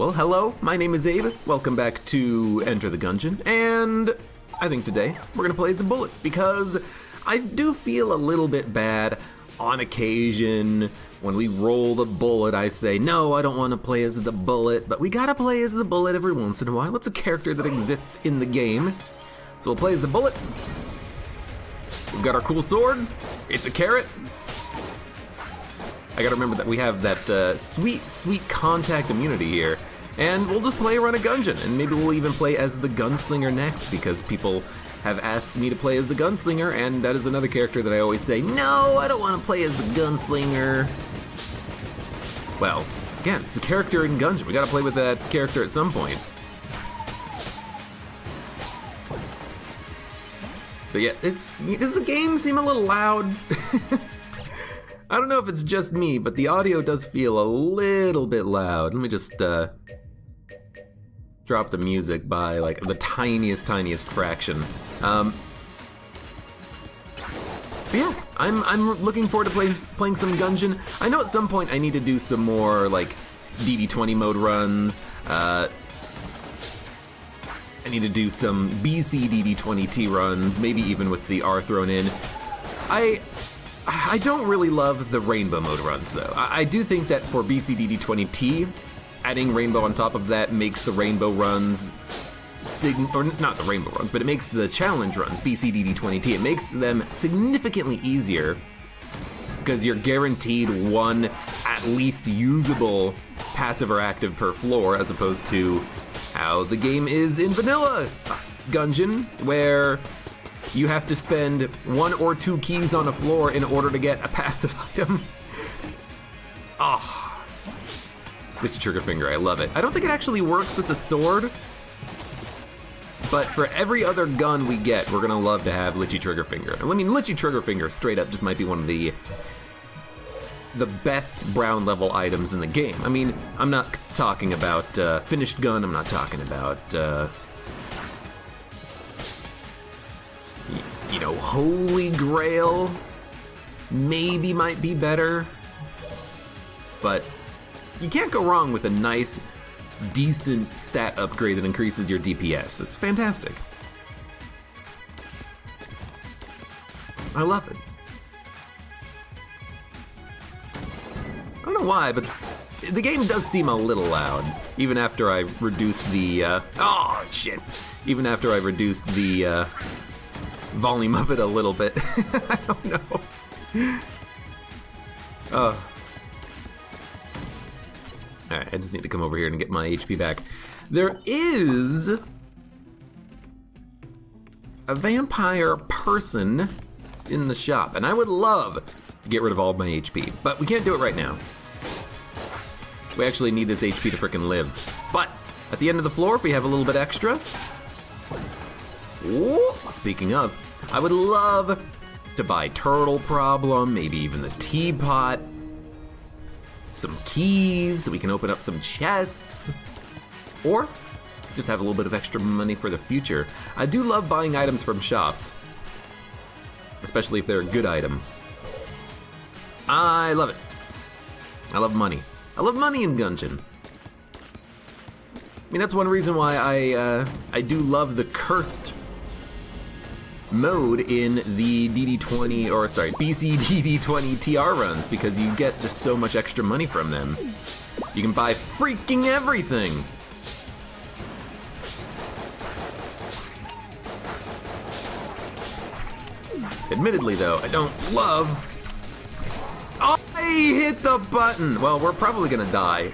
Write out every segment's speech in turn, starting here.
Well, hello, my name is Abe. Welcome back to Enter the Gungeon, and I think today we're gonna play as a bullet because I do feel a little bit bad on occasion. When we roll the bullet, I say, no, I don't want to play as the bullet, but we gotta play as the bullet every once in a while. It's a character that exists in the game. So we'll play as the bullet. We've got our cool sword. It's a carrot. I gotta remember that we have that sweet contact immunity here. And we'll just play around a Gungeon, and maybe we'll even play as the gunslinger next, because people have asked me to play as the gunslinger, and that is another character that I always say, no, I don't want to play as the gunslinger. Well, again, it's a character in Gungeon. We gotta play with that character at some point. But yeah, does the game seem a little loud? I don't know if it's just me, but the audio does feel a little bit loud. Let me just drop the music by like the tiniest fraction. But yeah, I'm looking forward to playing some Gungeon. I know at some point I need to do some more like DD20 mode runs. I need to do some BC DD20T runs, maybe even with the R thrown in. I don't really love the rainbow mode runs though. I do think that for BC DD20T, adding rainbow on top of that makes the rainbow runs, or not the rainbow runs, but it makes the challenge runs, BC DD20T, it makes them significantly easier because you're guaranteed one at least usable passive or active per floor, as opposed to how the game is in vanilla Gungeon, where you have to spend 1 or 2 keys on a floor in order to get a passive item. Ah, Witchy Trigger Finger, I love it. I don't think it actually works with the sword, but for every other gun we get, we're gonna love to have Witchy Trigger Finger. I mean, Witchy Trigger Finger straight up just might be one of the best brown level items in the game. I mean, I'm not talking about finished gun, I'm not talking about you know, Holy Grail maybe might be better, but you can't go wrong with a nice, decent stat upgrade that increases your DPS. It's fantastic. I love it. I don't know why, but the game does seem a little loud, even after I reduced the, oh shit, even after I reduced the, volume of it a little bit. I don't know. Alright, I just need to come over here and get my HP back. There is a vampire person in the shop, and I would love to get rid of all of my HP, but we can't do it right now. We actually need this HP to frickin' live. But at the end of the floor, if we have a little bit extra, ooh, speaking of, I would love to buy Turtle Problem, maybe even the Teapot, some keys so we can open up some chests, or just have a little bit of extra money for the future. I do love buying items from shops, especially if they're a good item. I love it. I love money. I love money in Gungeon. I mean, that's one reason why I do love the cursed mode in the DD20, or sorry, BC DD20 TR runs, because you get just so much extra money from them. You can buy freaking everything. Admittedly though, I don't love... Oh, I hit the button! Well, we're probably gonna die.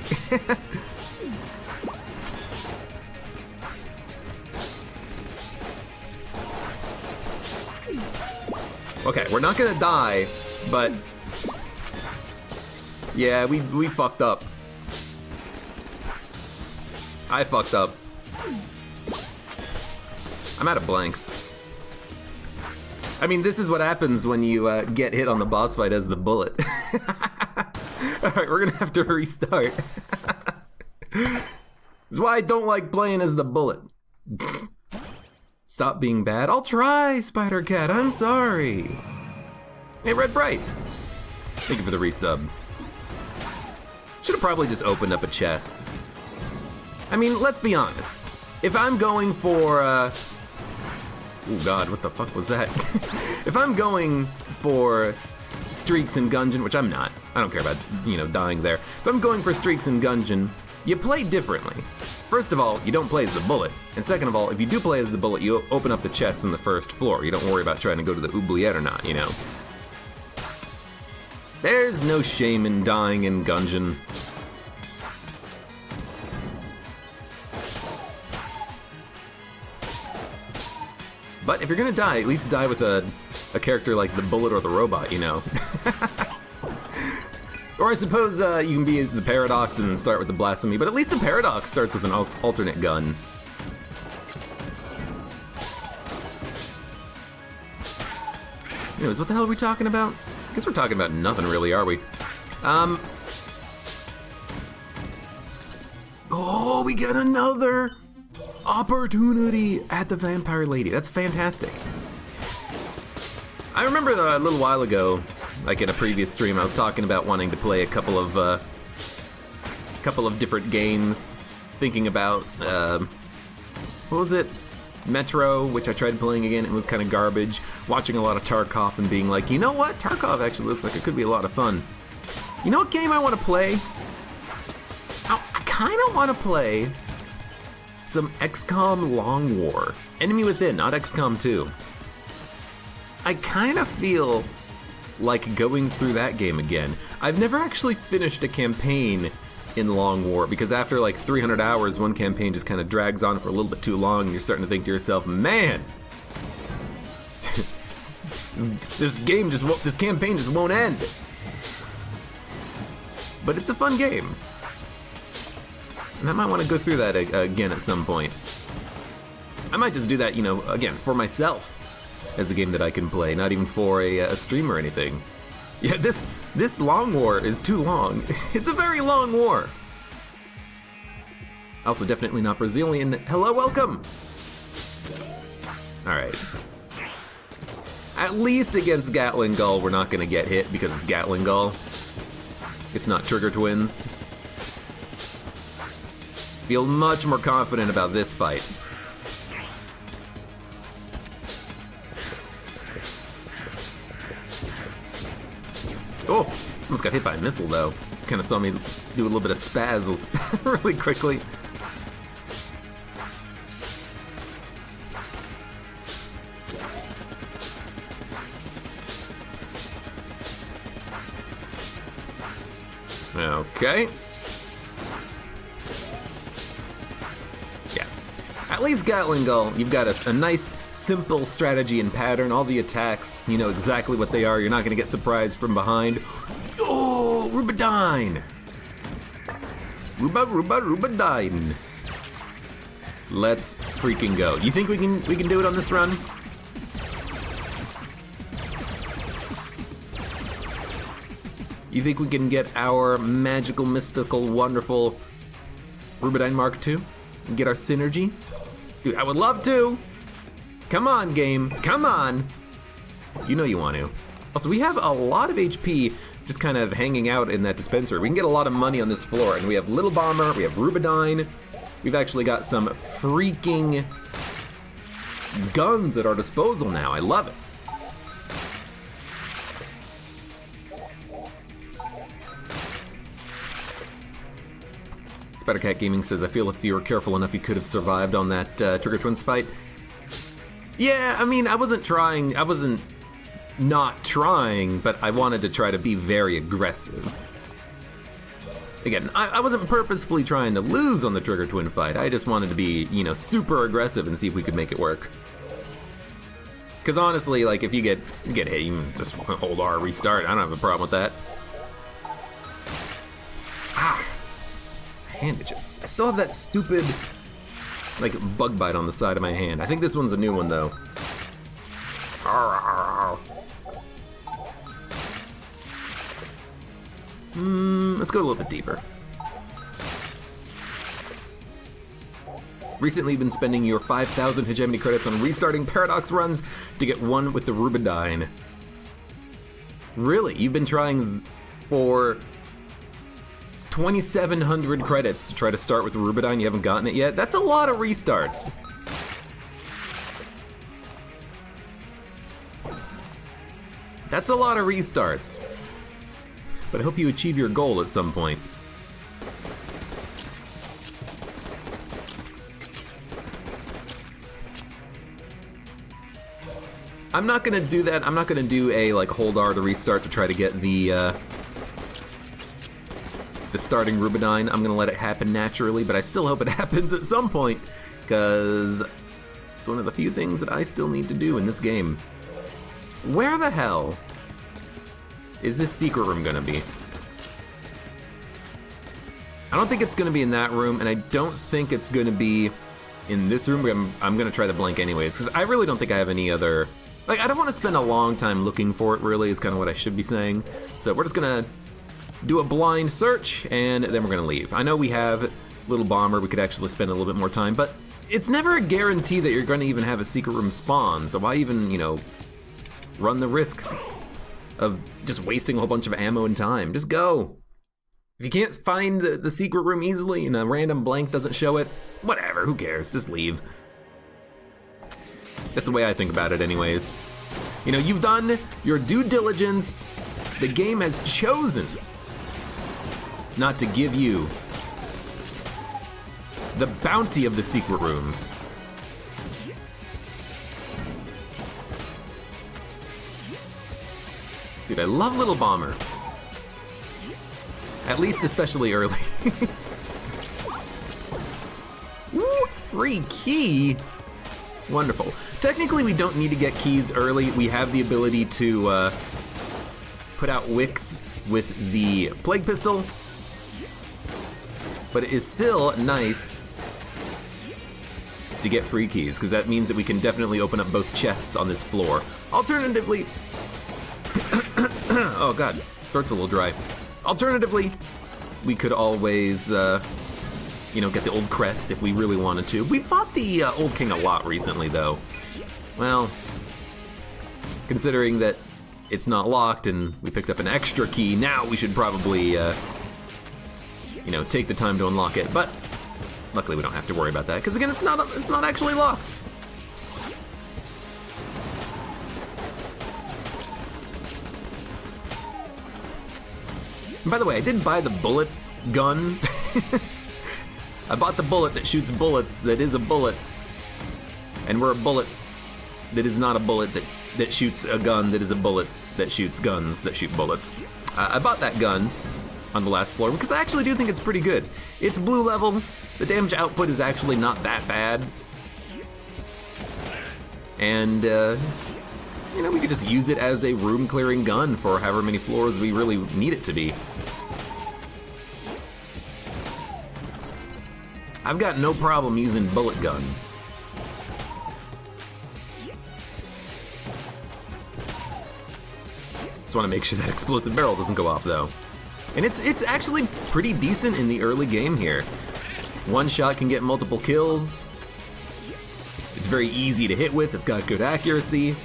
Okay, we're not gonna die, but yeah, we fucked up. I fucked up. I'm out of blanks. I mean, this is what happens when you get hit on the boss fight as the bullet. Alright, we're gonna have to restart. This is why I don't like playing as the bullet. Stop being bad. I'll try, Spider Cat. I'm sorry. Hey, Red Bright. Thank you for the resub. Should have probably just opened up a chest. I mean, let's be honest. If I'm going for, oh god, what the fuck was that? If I'm going for streaks in Gungeon, which I'm not, I don't care about, dying there. If I'm going for streaks in Gungeon, you play differently. First of all, you don't play as the bullet. And second of all, if you do play as the bullet, you open up the chest on the first floor. You don't worry about trying to go to the oubliette or not, There's no shame in dying in Gungeon. But if you're gonna die, at least die with a character like the bullet or the robot, Or I suppose you can be the Paradox and then start with the Blasphemy, but at least the Paradox starts with an alternate gun. Anyways, what the hell are we talking about? I guess we're talking about nothing really, are we? Oh, we get another opportunity at the Vampire Lady. That's fantastic. I remember a little while ago, like in a previous stream, I was talking about wanting to play a couple of different games, thinking about, what was it? Metro, which I tried playing again, it was kind of garbage. Watching a lot of Tarkov and being like, you know what? Tarkov actually looks like it could be a lot of fun. You know what game I want to play? I kind of want to play some XCOM Long War. Enemy Within, not XCOM 2. I kind of feel like going through that game again. I've never actually finished a campaign in Long War, because after like 300 hours, one campaign just kind of drags on for a little bit too long, and you're starting to think to yourself, man, this campaign just won't end. But it's a fun game. And I might want to go through that again at some point. I might just do that, again, for myself, as a game that I can play, not even for a stream or anything. Yeah, this Long War is too long. It's a very long war. Also, definitely not Brazilian. Hello, welcome! Alright. At least against Gatling Gull, we're not gonna get hit because it's Gatling Gull. It's not Trigger Twins. Feel much more confident about this fight. Oh, almost got hit by a missile though. Kind of saw me do a little bit of spazzle really quickly. Okay. Yeah. At least Gatling Gull, you've got a nice, simple strategy and pattern. All the attacks, you know exactly what they are. You're not going to get surprised from behind. Oh, Rubidine! Rubidine. Let's freaking go. You think we can do it on this run? You think we can get our magical, mystical, wonderful Rubidine Mark II? And get our synergy? Dude, I would love to! Come on, game. Come on! You know you want to. Also, we have a lot of HP just kind of hanging out in that dispenser. We can get a lot of money on this floor, and we have Little Bomber, we have Rubidine. We've actually got some freaking guns at our disposal now. I love it. Spider-Cat Gaming says, I feel if you were careful enough, you could have survived on that Trigger Twins fight. Yeah, I mean, I wasn't trying. I wasn't not trying, but I wanted to try to be very aggressive. Again, I wasn't purposefully trying to lose on the Trigger Twin fight. I just wanted to be, you know, super aggressive and see if we could make it work. Because honestly, like, if you get hit, you can just hold R, restart. I don't have a problem with that. Ah. Hand, I still have that stupid, like, bug bite on the side of my hand. I think this one's a new one, though. Let's go a little bit deeper. Recently, you've been spending your 5,000 hegemony credits on restarting Paradox runs to get one with the Rubidine. Really? You've been trying for 2,700 credits to try to start with Rubidyne. You haven't gotten it yet? That's a lot of restarts. That's a lot of restarts. But I hope you achieve your goal at some point. I'm not gonna do that. I'm not gonna do a like hold R to restart to try to get the starting Rubidyne. I'm gonna let it happen naturally, but I still hope it happens at some point, because it's one of the few things that I still need to do in this game. Where the hell is this secret room gonna be? I don't think it's gonna be in that room, and I don't think it's gonna be in this room, but I'm gonna try the blank anyways, because I really don't think I have any other... Like, I don't want to spend a long time looking for it, really, is kind of what I should be saying. So we're just gonna do a blind search, and then we're gonna leave. I know we have Little Bomber, we could actually spend a little bit more time, but it's never a guarantee that you're gonna even have a secret room spawn, so why even, you know, run the risk of just wasting a whole bunch of ammo and time? Just go. If you can't find the secret room easily and a random blank doesn't show it, whatever, who cares, just leave. That's the way I think about it anyways. You know, you've done your due diligence. The game has chosen not to give you the bounty of the secret rooms. Dude, I love Little Bomber. At least especially early. Ooh, free key. Wonderful. Technically, we don't need to get keys early. We have the ability to put out wicks with the Plague Pistol. But it is still nice to get free keys, because that means that we can definitely open up both chests on this floor. Alternatively... oh god, throat's a little dry. Alternatively, we could always... you know, get the old crest if we really wanted to. We fought the old king a lot recently, though. Well, considering that it's not locked and we picked up an extra key, now we should probably, you know, take the time to unlock it. But luckily, we don't have to worry about that, because again, it's not actually locked. And by the way, I did buy the bullet gun. I bought the bullet that shoots bullets that is a bullet. And we're a bullet that is not a bullet that shoots a gun that is a bullet that shoots guns that shoot bullets. I bought that gun on the last floor because I actually do think it's pretty good. It's blue level. The damage output is actually not that bad. And, you know, we could just use it as a room clearing gun for however many floors we really need it to be. I've got no problem using bullet gun. Just want to make sure that explosive barrel doesn't go off, though. And it's actually pretty decent in the early game here. One shot can get multiple kills. It's very easy to hit with. It's got good accuracy,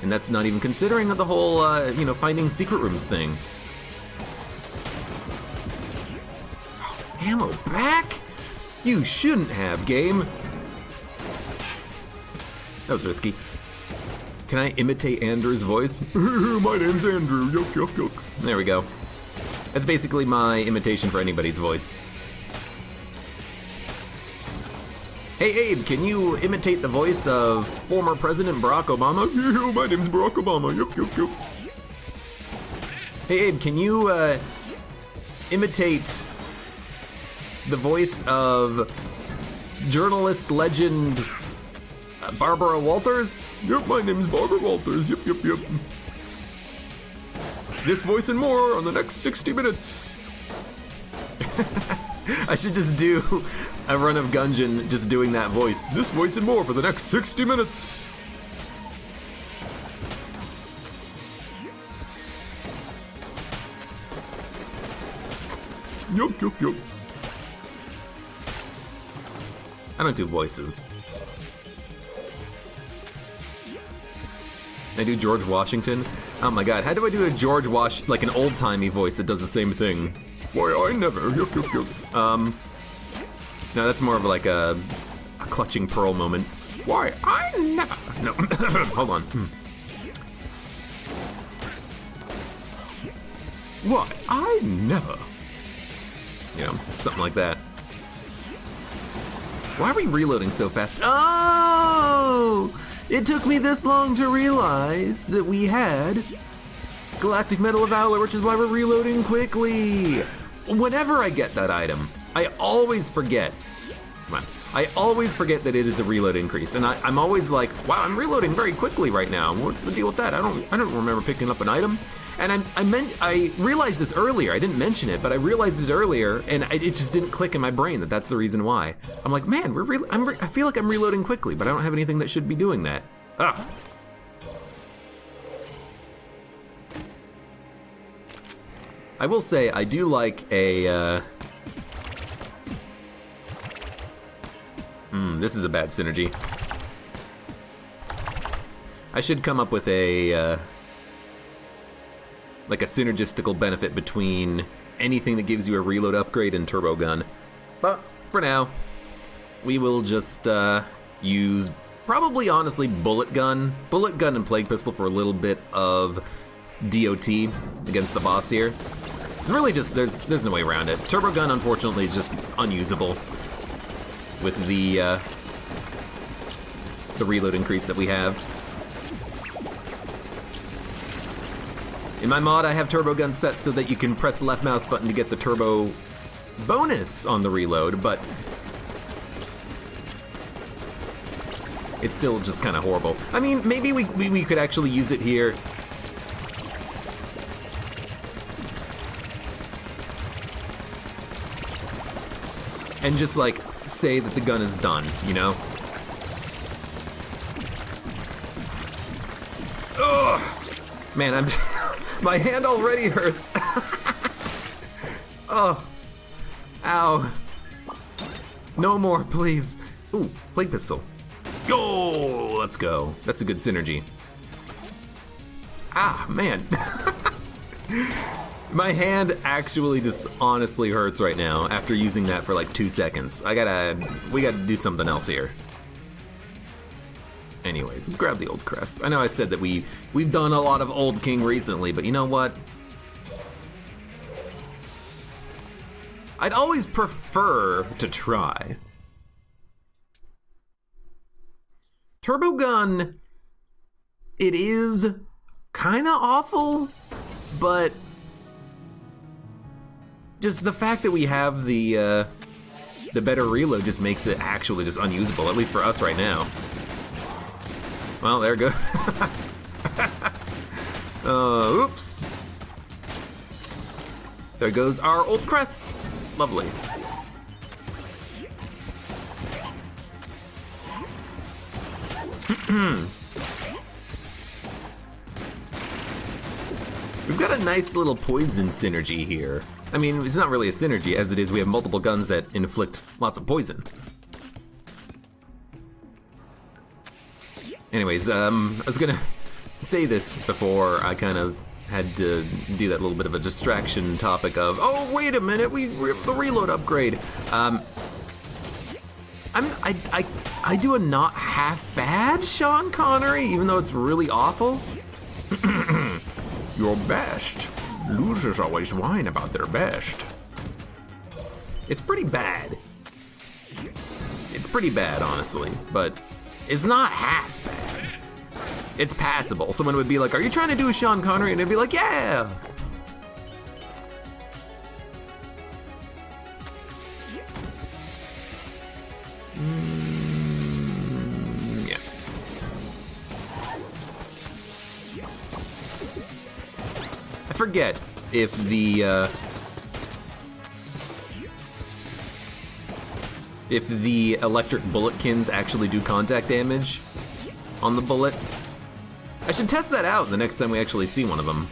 and that's not even considering the whole, you know, finding secret rooms thing. Ammo back? You shouldn't have, game. That was risky. Can I imitate Andrew's voice? My name's Andrew. Yuck, yuck, yuck. There we go. That's basically my imitation for anybody's voice. Hey, Abe, can you imitate the voice of former President Barack Obama? Yeah, my name's Barack Obama. Yuck, yuck, yuck. Hey, Abe, can you imitate the voice of journalist legend Barbara Walters? Yep, my name's Barbara Walters. Yep, yep, yep. This voice and more on the next 60 minutes. I should just do a run of Gungeon just doing that voice. This voice and more for the next 60 minutes. Yup, yup, yup. I don't do voices. I do George Washington. Oh my god, how do I do a like an old-timey voice that does the same thing? Why I never. No, that's more of like a clutching pearl moment. Why I never. No, hold on. Why I never. You know, something like that. Why are we reloading so fast? Oh! It took me this long to realize that we had Galactic Medal of Valor, which is why we're reloading quickly. Whenever I get that item, I always forget. Come on. I always forget that it is a reload increase, and I'm always like, wow, I'm reloading very quickly right now. What's the deal with that? I don't remember picking up an item. And I realized this earlier. I didn't mention it, but I realized it earlier, and it just didn't click in my brain that that's the reason why. I'm like, man, I feel like I'm reloading quickly, but I don't have anything that should be doing that. Ugh. I will say I do like a. This is a bad synergy. I should come up with a. Like a synergistical benefit between anything that gives you a reload upgrade and turbo gun. But for now, we will just use probably honestly bullet gun and plague pistol for a little bit of DOT against the boss here. It's really just there's no way around it. Turbo gun unfortunately is just unusable with the reload increase that we have. In my mod, I have turbo gun set so that you can press the left mouse button to get the turbo bonus on the reload, but it's still just kind of horrible. I mean, maybe we could actually use it here. And just like say that the gun is done, you know? Ugh! Man, my hand already hurts. Oh. Ow. No more, please. Ooh, plague pistol. Yo, let's go. That's a good synergy. Ah, man. My hand actually just honestly hurts right now after using that for like 2 seconds. We gotta do something else here. Anyways, let's grab the old crest. I know I said that we've done a lot of Old King recently, but you know what? I'd always prefer to try. Turbo gun, it is kind of awful, but just the fact that we have the better reload just makes it actually just unusable, at least for us right now. Well, there goes. Oops. There goes our old crest. Lovely. We've got a nice little poison synergy here. I mean, it's not really a synergy, as it is we have multiple guns that inflict lots of poison. Anyways, I was gonna say this before I kind of had to do that little bit of a distraction topic of, oh, wait a minute, the reload upgrade. I do a not half bad Sean Connery, even though it's really awful. Your best. Losers always whine about their best. It's pretty bad. It's pretty bad, honestly, but it's not half bad. It's passable. Someone would be like, are you trying to do a Sean Connery? And I'd be like, yeah! Yeah. I forget if the electric bulletkins actually do contact damage on the bullet. I should test that out the next time we actually see one of them.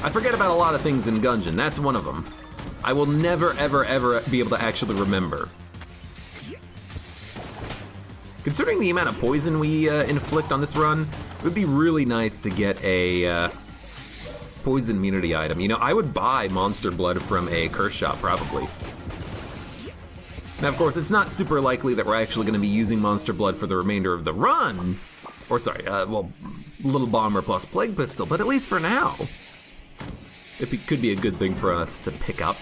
I forget about a lot of things in Gungeon. That's one of them. I will never, ever, ever be able to actually remember. Considering the amount of poison we inflict on this run, it would be really nice to get a poison immunity item. You know, I would buy Monster Blood from a curse shop, probably. Now, of course, it's not super likely that we're actually going to be using Monster Blood for the remainder of the run. Or, sorry, well, Little Bomber plus Plague Pistol, but at least for now, it could be a good thing for us to pick up.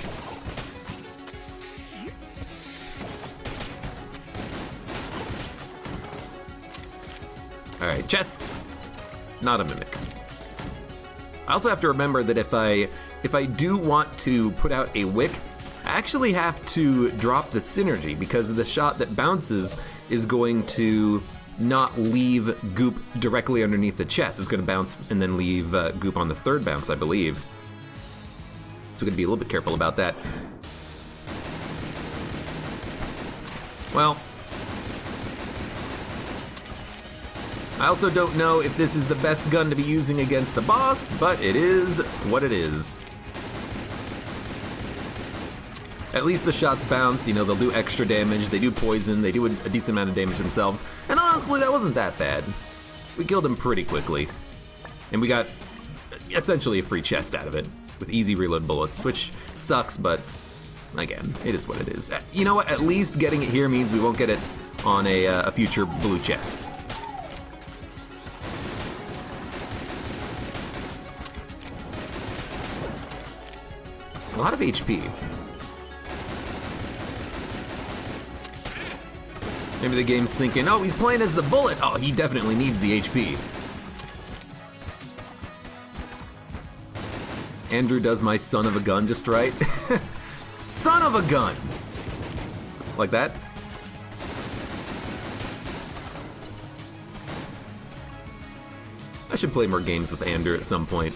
Alright, chest. Not a mimic. I also have to remember that if I do want to put out a wick, I actually have to drop the synergy, because the shot that bounces is going to not leave goop directly underneath the chest. It's going to bounce and then leave goop on the third bounce, I believe. So we're going to be a little bit careful about that. Well, I also don't know if this is the best gun to be using against the boss, but it is what it is. At least the shots bounce, you know, they'll do extra damage, they do poison, they do a decent amount of damage themselves, and honestly, that wasn't that bad. We killed him pretty quickly, and we got essentially a free chest out of it, with easy reload bullets, which sucks, but again, it is what it is. You know what, at least getting it here means we won't get it on a future blue chest. A lot of HP. Maybe the game's thinking, oh, he's playing as the bullet. Oh, he definitely needs the HP. Andrew does my son of a gun just right. Son of a gun! Like that? I should play more games with Andrew at some point.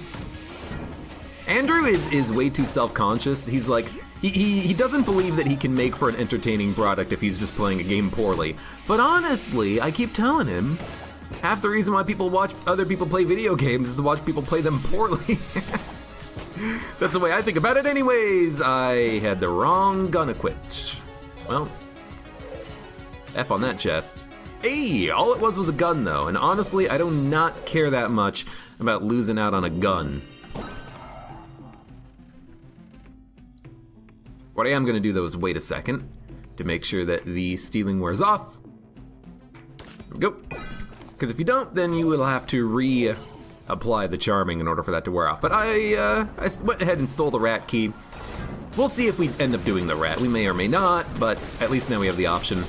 Andrew is way too self-conscious. He's like, he doesn't believe that he can make for an entertaining product if he's just playing a game poorly. But honestly, I keep telling him, half the reason why people watch other people play video games is to watch people play them poorly. That's the way I think about it anyways. I had the wrong gun equipped. Well, F on that chest. Hey, all it was a gun though, and honestly, I do not care that much about losing out on a gun. What I am going to do, though, is wait a second to make sure that the stealing wears off. There we go. Because if you don't, then you will have to reapply the charming in order for that to wear off. But I went ahead and stole the rat key. We'll see if we end up doing the rat. We may or may not, but at least now we have the option.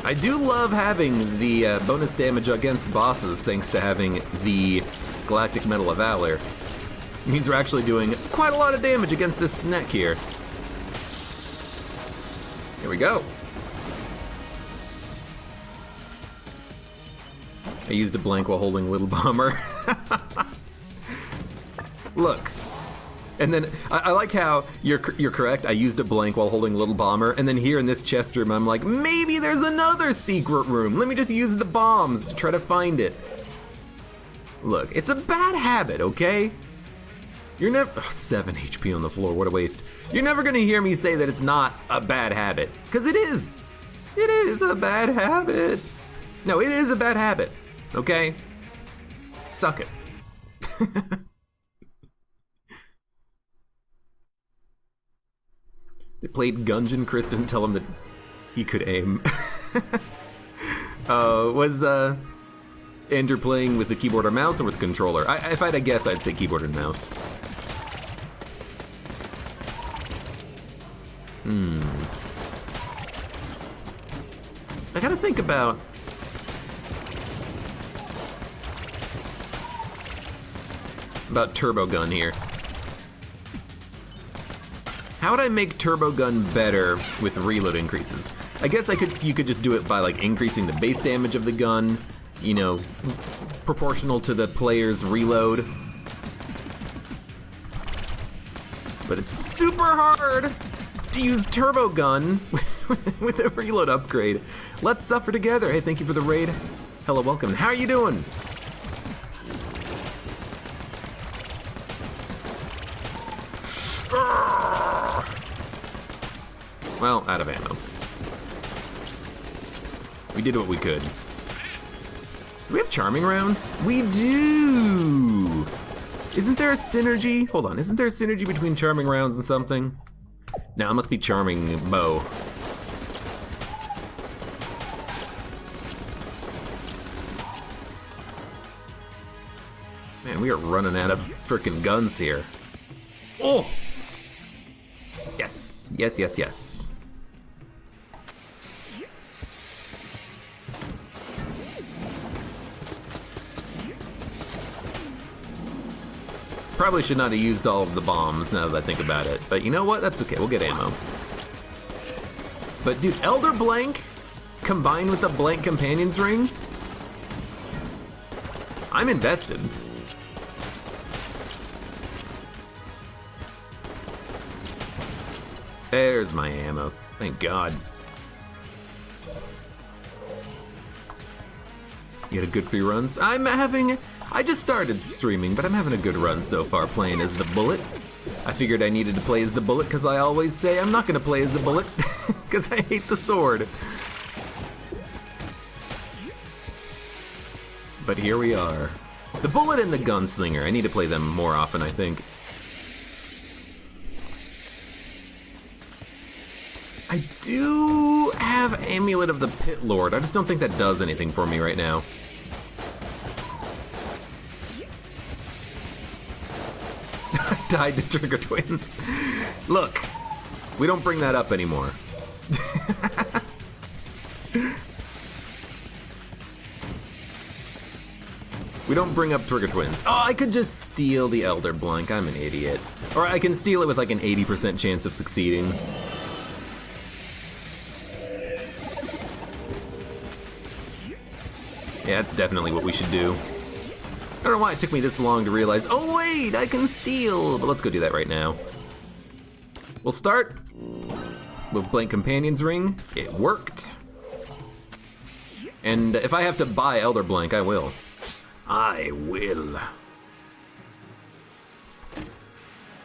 I do love having the bonus damage against bosses thanks to having the Galactic Medal of Valor. It means we're actually doing quite a lot of damage against this snack here. Here we go. I used a blank while holding Little Bomber. Look. And then, I like how you're correct, I used a blank while holding Little Bomber, and then here in this chest room, I'm like, maybe there's another secret room. Let me just use the bombs to try to find it. Look, it's a bad habit, okay? You're never, 7 HP on the floor, what a waste. You're never gonna hear me say that it's not a bad habit, because it is. It is a bad habit. No, it is a bad habit, okay? Suck it. They played Gungeon. Chris didn't tell him that he could aim. Was Andrew playing with the keyboard or mouse or with the controller? If I had to guess, I'd say keyboard and mouse. I gotta think about Turbo Gun here. How would I make Turbo Gun better with reload increases? I guess you could just do it by like increasing the base damage of the gun, you know, proportional to the player's reload. But it's super hard to use Turbo Gun with a reload upgrade. Let's suffer together. Hey, thank you for the raid. Hello, welcome. How are you doing? Well, out of ammo. We did what we could. Do we have charming rounds? We do! Isn't there a synergy? Hold on, isn't there a synergy between charming rounds and something? No, it must be charming bow. Man, we are running out of frickin' guns here. Oh! Yes, yes, yes, yes. Probably should not have used all of the bombs now that I think about it, but you know what? That's okay, we'll get ammo. But dude, Elder Blank combined with the Blank Companion's Ring? I'm invested. There's my ammo, thank God. You had a good few runs? I just started streaming, but I'm having a good run so far playing as the Bullet. I figured I needed to play as the Bullet because I always say I'm not going to play as the Bullet because I hate the sword. But here we are. The Bullet and the Gunslinger. I need to play them more often, I think. I do have Amulet of the Pit Lord. I just don't think that does anything for me right now. Died to Trigger Twins. Look, we don't bring that up anymore. We don't bring up Trigger Twins. Oh, I could just steal the Elder Blank. I'm an idiot. Or I can steal it with like an 80% chance of succeeding. Yeah, that's definitely what we should do. I don't know why it took me this long to realize, oh wait, I can steal, but let's go do that right now. We'll start with Blank Companion's Ring. It worked. And if I have to buy Elder Blank, I will. I will.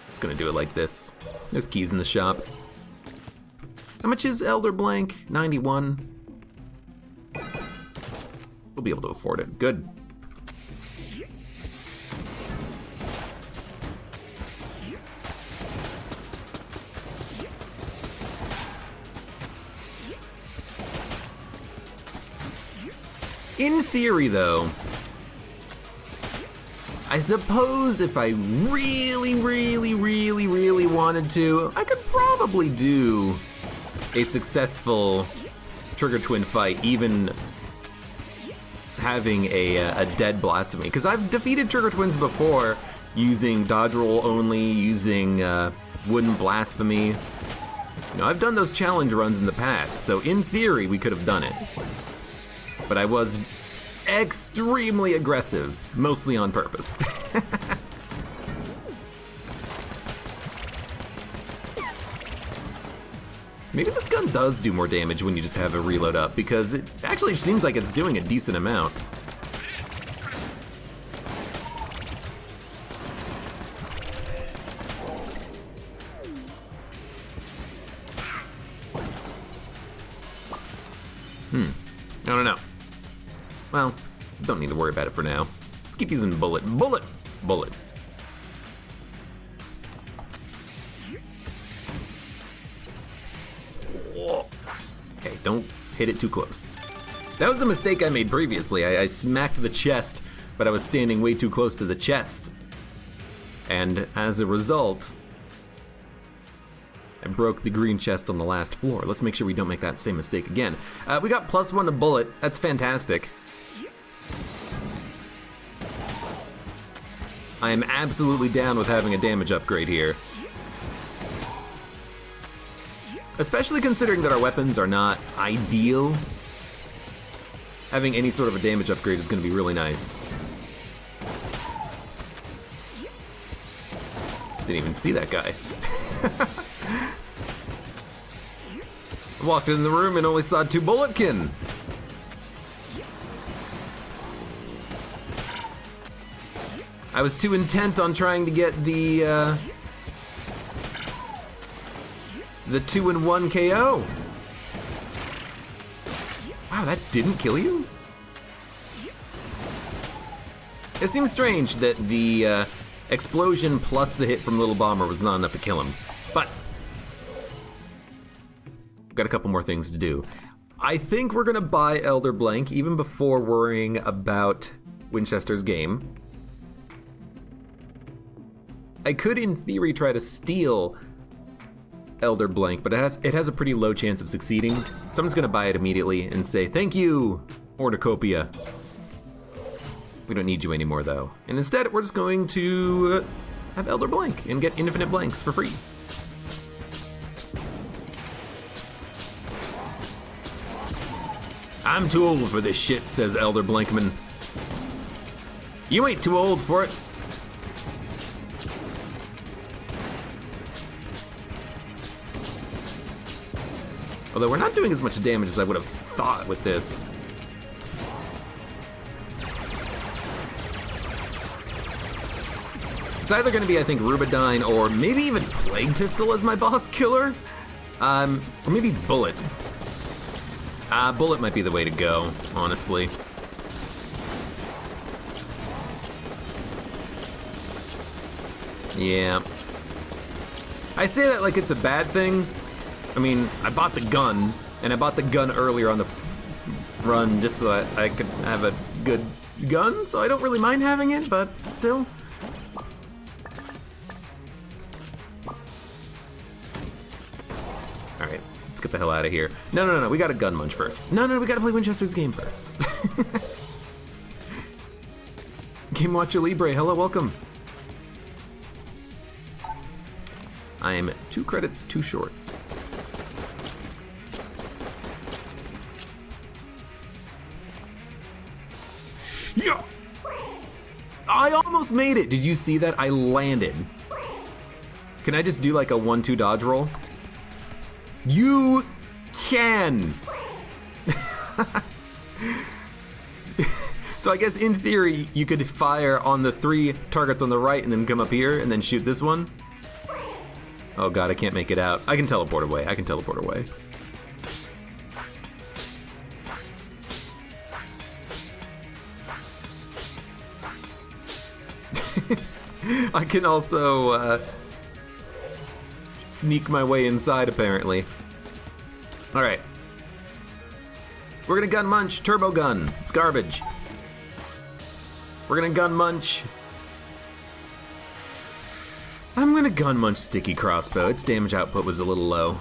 Just gonna do it like this. There's keys in the shop. How much is Elder Blank? 91. We'll be able to afford it. Good. In theory, though, I suppose if I really wanted to, I could probably do a successful Trigger Twin fight, even having a dead Blasphemy. Because I've defeated Trigger Twins before using dodge roll only, using wooden Blasphemy. You know, I've done those challenge runs in the past, so in theory, we could have done it. But I was extremely aggressive, mostly on purpose. Maybe this gun does do more damage when you just have a reload up, because it seems like it's doing a decent amount. I don't know. Well, don't need to worry about it for now. Let's keep using Bullet. Bullet! Bullet. Okay, don't hit it too close. That was a mistake I made previously. I smacked the chest, but I was standing way too close to the chest. And as a result, I broke the green chest on the last floor. Let's make sure we don't make that same mistake again. We got +1 to Bullet. That's fantastic. I am absolutely down with having a damage upgrade here. Especially considering that our weapons are not ideal. Having any sort of a damage upgrade is going to be really nice. Didn't even see that guy. I walked in the room and only saw 2 Bulletkin. I was too intent on trying to get the the 2-in-1 KO. Wow, that didn't kill you? It seems strange that the explosion plus the hit from Little Bomber was not enough to kill him, but got a couple more things to do. I think we're gonna buy Elder Blank even before worrying about Winchester's game. I could, in theory, try to steal Elder Blank, but it has a pretty low chance of succeeding. So I'm just gonna buy it immediately and say, thank you, Ornicopia. We don't need you anymore, though. And instead, we're just going to have Elder Blank and get infinite blanks for free. I'm too old for this shit, says Elder Blankman. You ain't too old for it. Although we're not doing as much damage as I would have thought with this. It's either going to be, I think, Rubidyne or maybe even Plague Pistol as my boss killer. Or maybe Bullet. Bullet might be the way to go, honestly. Yeah. I say that like it's a bad thing. I mean, I bought the gun, and I bought the gun earlier on the run just so that I could have a good gun, so I don't really mind having it, but still. Alright, let's get the hell out of here. No, we gotta gun munch first. No, we gotta play Winchester's game first. Game Watcher Libre, hello, welcome. I am 2 credits too short. Yeah! I almost made it! Did you see that? I landed. Can I just do like a 1-2 dodge roll? You can! So I guess in theory, you could fire on the 3 targets on the right and then come up here and then shoot this one. Oh god, I can't make it out. I can teleport away. I can also sneak my way inside, apparently. Alright. We're gonna gun munch, turbo gun. It's garbage. We're gonna gun munch. I'm gonna gun munch sticky crossbow. Its damage output was a little low.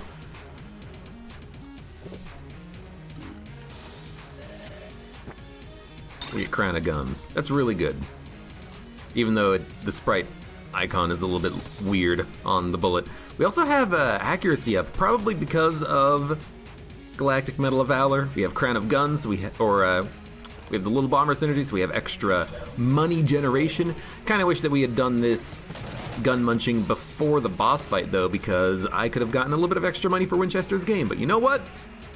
We get Crown of Guns. That's really good. Even though the sprite icon is a little bit weird on the bullet. We also have accuracy up, probably because of Galactic Medal of Valor. We have Crown of Guns, we have the Little Bomber synergy, so we have extra money generation. Kind of wish that we had done this gun munching before the boss fight, though, because I could have gotten a little bit of extra money for Winchester's game. But you know what?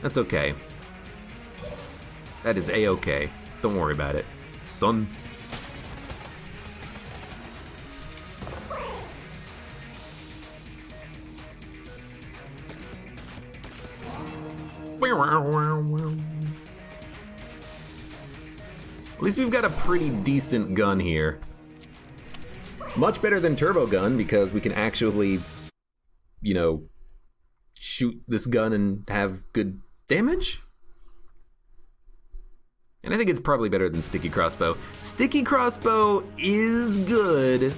That's okay. That is A-okay. Don't worry about it, son. At least we've got a pretty decent gun here. Much better than Turbo Gun, because we can actually, you know, shoot this gun and have good damage. And I think it's probably better than Sticky Crossbow. Sticky Crossbow is good,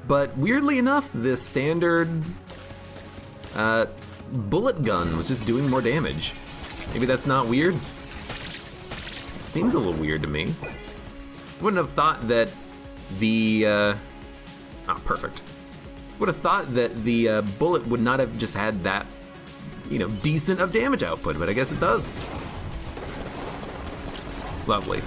but weirdly enough, the standard bullet gun was just doing more damage. Maybe that's not weird? It seems a little weird to me. Wouldn't have thought that the, perfect. Would have thought that the bullet would not have just had that, you know, decent of damage output, but I guess it does. Lovely.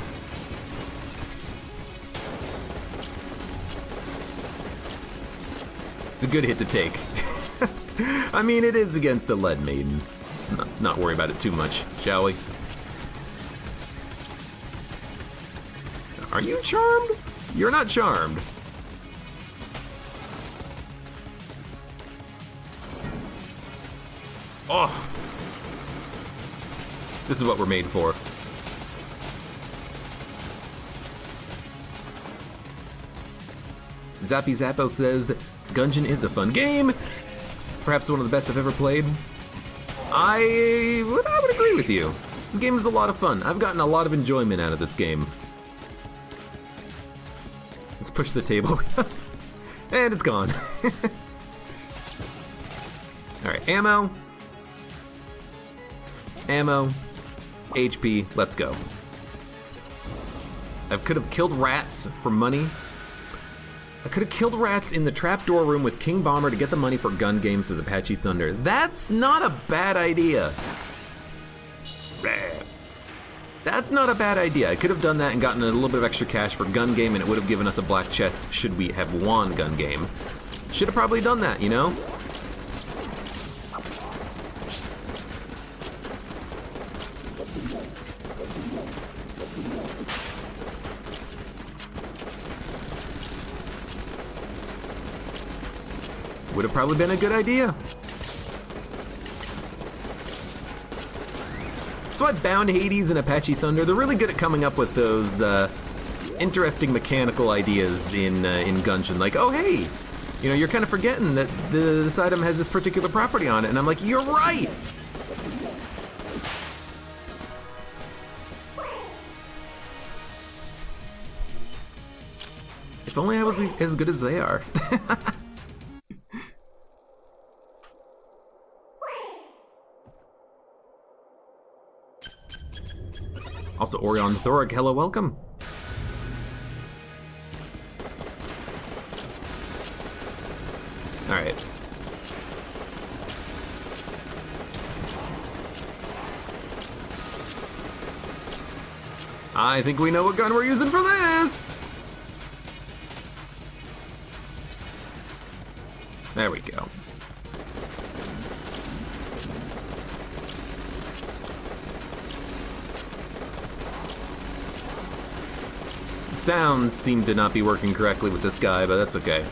It's a good hit to take. I mean, it is against a lead maiden. Let's not worry about it too much, shall we? Are you charmed? You're not charmed. Oh! This is what we're made for. Zappy Zappo says, Gungeon is a fun game. Perhaps one of the best I've ever played. I would agree with you. This game is a lot of fun. I've gotten a lot of enjoyment out of this game. Let's push the table with us. And it's gone. Alright, ammo. Ammo. HP, let's go. I could have killed rats for money. I could have killed rats in the trapdoor room with King Bomber to get the money for gun games, as Apache Thunder. That's not a bad idea. That's not a bad idea. I could have done that and gotten a little bit of extra cash for gun game, and it would have given us a black chest should we have won gun game. Should have probably done that, you know? Would have probably been a good idea. That's why Bound Hades and Apache Thunder, they're really good at coming up with those interesting mechanical ideas in Gungeon. Like, oh hey, you know, you're kind of forgetting that this item has this particular property on it, and I'm like, you're right. If only I was as good as they are. Also, Orion Thorg, hello, welcome. Alright. I think we know what gun we're using for this! There we go. Sounds seem to not be working correctly with this guy, but that's okay.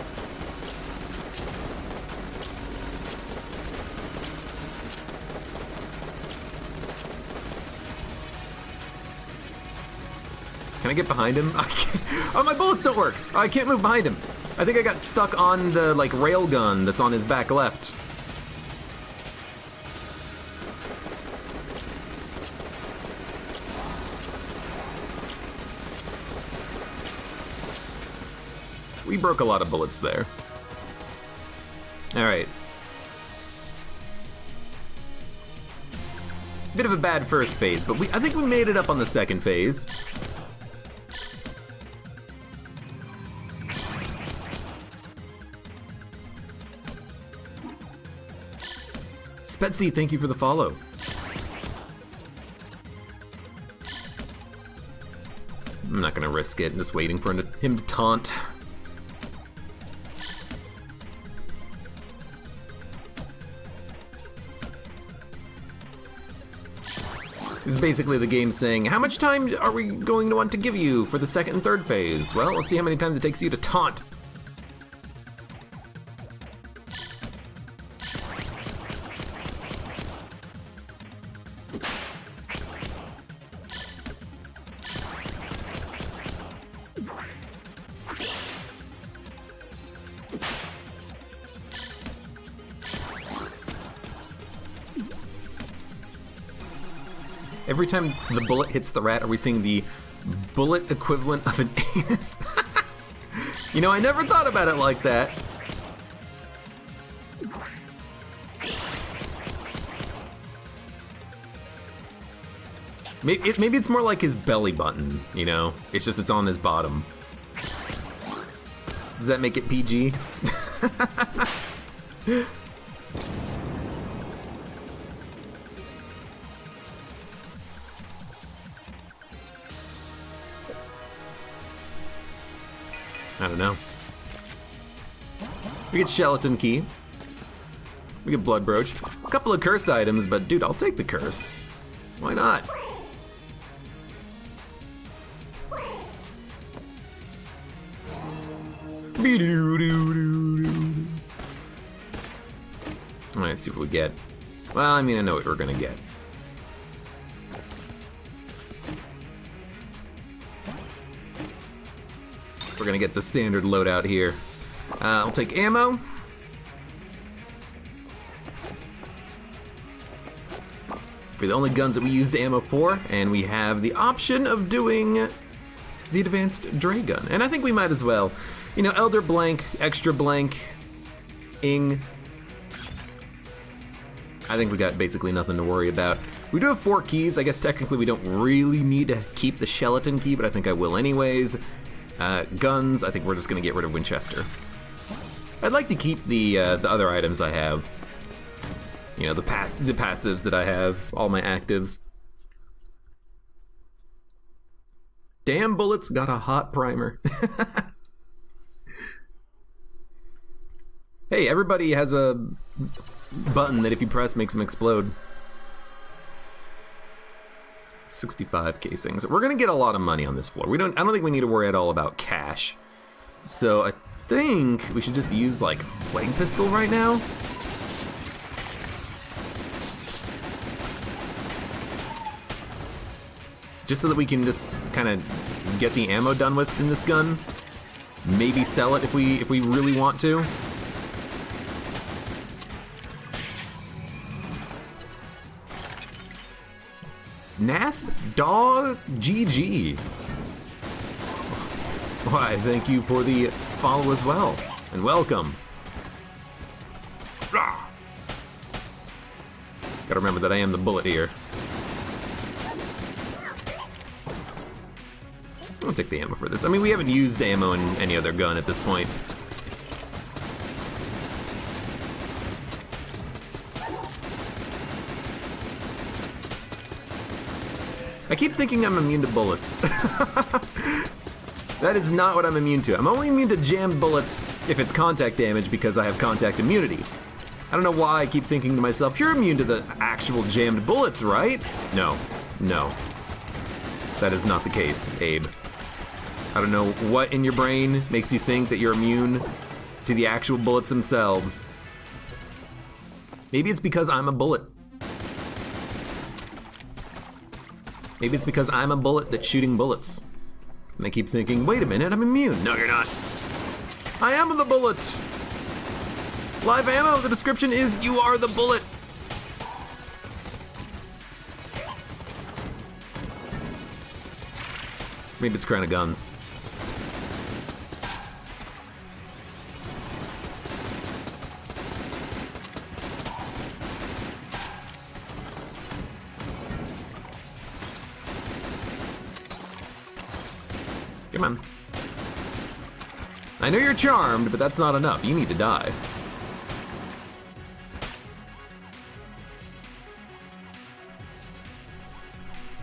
Can I get behind him? I can't. Oh, my bullets don't work. Oh, I can't move behind him. I think I got stuck on the like rail gun that's on his back left. We broke a lot of bullets there. Alright. Bit of a bad first phase, but I think we made it up on the second phase. Spetsy, thank you for the follow. I'm not gonna risk it, I'm just waiting for him to taunt. This is basically the game saying, how much time are we going to want to give you for the second and third phase? Well, let's see how many times it takes you to taunt. Every time the bullet hits the rat, are we seeing the bullet equivalent of an anus? You know, I never thought about it like that. Maybe it's more like his belly button, you know? It's just it's on his bottom. Does that make it PG? I don't know. We get Skeleton Key. We get Blood Brooch. A couple of cursed items, but dude, I'll take the curse. Why not? Alright, let's see what we get. Well, I mean, I know what we're gonna get. We're gonna get the standard loadout here. I'll take ammo. For the only guns that we used ammo for, and we have the option of doing the advanced Dray gun. And I think we might as well. You know, Elder blank, extra blank, ing. I think we got basically nothing to worry about. We do have 4 keys. I guess technically we don't really need to keep the Skeleton key, but I think I will anyways. Guns, I think we're just gonna get rid of Winchester. I'd like to keep the other items I have. You know, the passives that I have, all my actives. Damn bullets got a hot primer. Hey, everybody has a button that if you press makes them explode. 65 casings. We're gonna get a lot of money on this floor. I don't think we need to worry at all about cash. So I think we should just use like Plague Pistol right now. Just so that we can just kind of get the ammo done with in this gun. Maybe sell it if we really want to. Nath Dog GG. Why, thank you for the follow as well. And welcome. Rah! Gotta remember that I am the bullet here. I'll take the ammo for this. I mean, we haven't used ammo in any other gun at this point. I keep thinking I'm immune to bullets. That is not what I'm immune to. I'm only immune to jammed bullets if it's contact damage because I have contact immunity. I don't know why I keep thinking to myself, you're immune to the actual jammed bullets, right? No. That is not the case, Abe. I don't know what in your brain makes you think that you're immune to the actual bullets themselves. Maybe it's because I'm a bullet. Maybe it's because I'm a bullet that's shooting bullets. And I keep thinking, wait a minute, I'm immune. No, you're not. I am the bullet. Live ammo, the description is you are the bullet. Maybe it's Crown of Guns. Come on. I know you're charmed, but that's not enough. You need to die.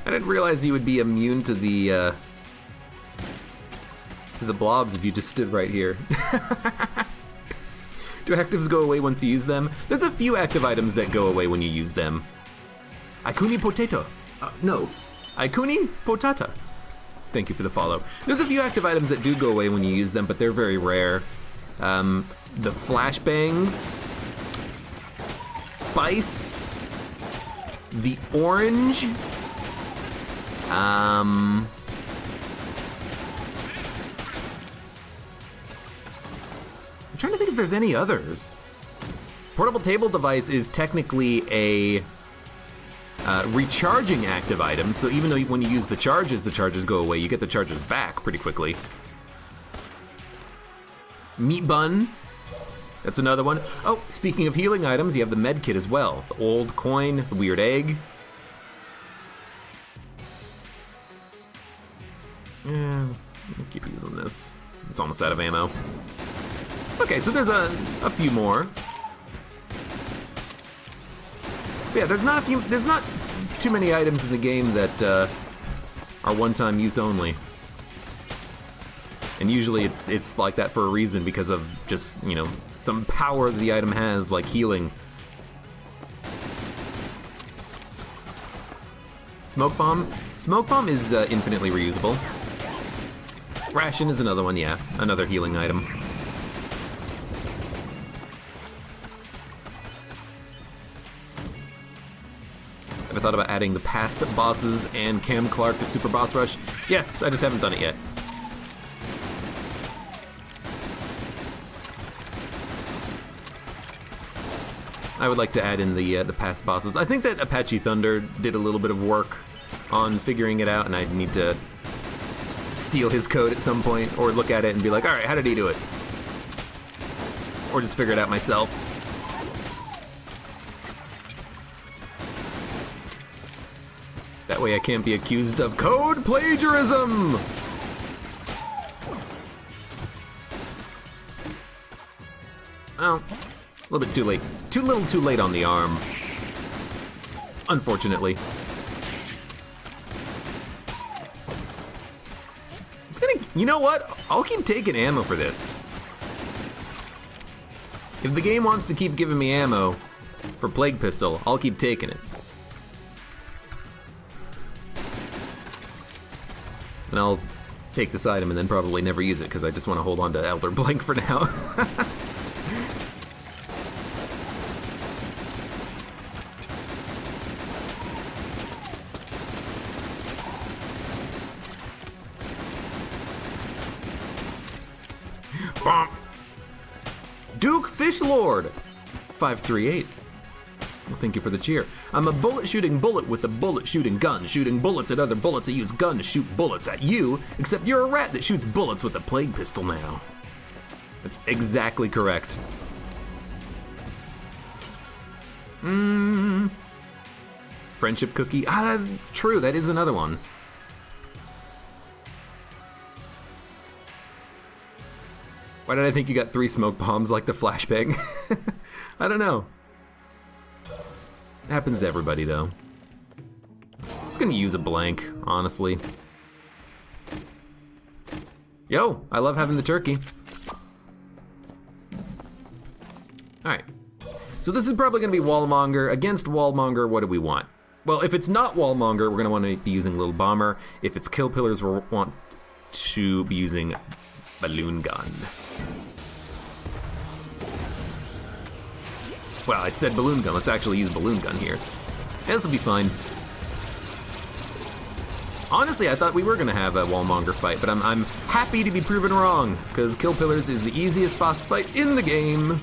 I didn't realize you would be immune to the blobs if you just stood right here. Do actives go away once you use them? There's a few active items that go away when you use them. Ikuni potato. No. Ikuni potata. Thank you for the follow. There's a few active items that do go away when you use them, but they're very rare. The flashbangs, spice, the orange, I'm trying to think if there's any others. Portable table device is technically a recharging active item, so even though when you use the charges go away, you get the charges back pretty quickly. Meat bun, that's another one. Oh, speaking of healing items, you have the med kit as well. The old coin, the weird egg. Yeah, I'll keep using this. It's almost out of ammo. Okay, so there's a few more. Yeah, there's not too many items in the game that are one-time use only. And usually it's like that for a reason, because of just, you know, some power that the item has, like healing. Smoke bomb? Smoke bomb is infinitely reusable. Ration is another one, yeah. Another healing item. thought about adding the past bosses and Cam Clark to Super Boss Rush. Yes, I just haven't done it yet. I would like to add in the past bosses. I think that Apache Thunder did a little bit of work on figuring it out, and I need to steal his code at some point, or look at it and be like, all right, how did he do it? Or just figure it out myself. That way I can't be accused of code plagiarism! Oh, a little bit too late. Too little too late on the arm. Unfortunately. You know what? I'll keep taking ammo for this. If the game wants to keep giving me ammo for Plague Pistol, I'll keep taking it. And I'll take this item and then probably never use it because I just want to hold on to Elder Blank for now. Duke Fishlord 538. Well, thank you for the cheer. I'm a bullet shooting bullet with a bullet shooting gun, shooting bullets at other bullets. I use gun to shoot bullets at you, except you're a rat that shoots bullets with a plague pistol now. That's exactly correct. Friendship cookie. True, that is another one. Why did I think you got 3 smoke bombs like the flashbang? I don't know. It happens to everybody, though. It's gonna use a blank, honestly. Yo, I love having the turkey. Alright. So this is probably gonna be Wallmonger. Against Wallmonger, what do we want? Well, if it's not Wallmonger, we're gonna want to be using Little Bomber. If it's Kill Pillars, we'll want to be using Balloon Gun. Well, I said Balloon Gun. Let's actually use Balloon Gun here. This will be fine. Honestly, I thought we were gonna have a Wallmonger fight, but I'm happy to be proven wrong, because Kill Pillars is the easiest boss fight in the game.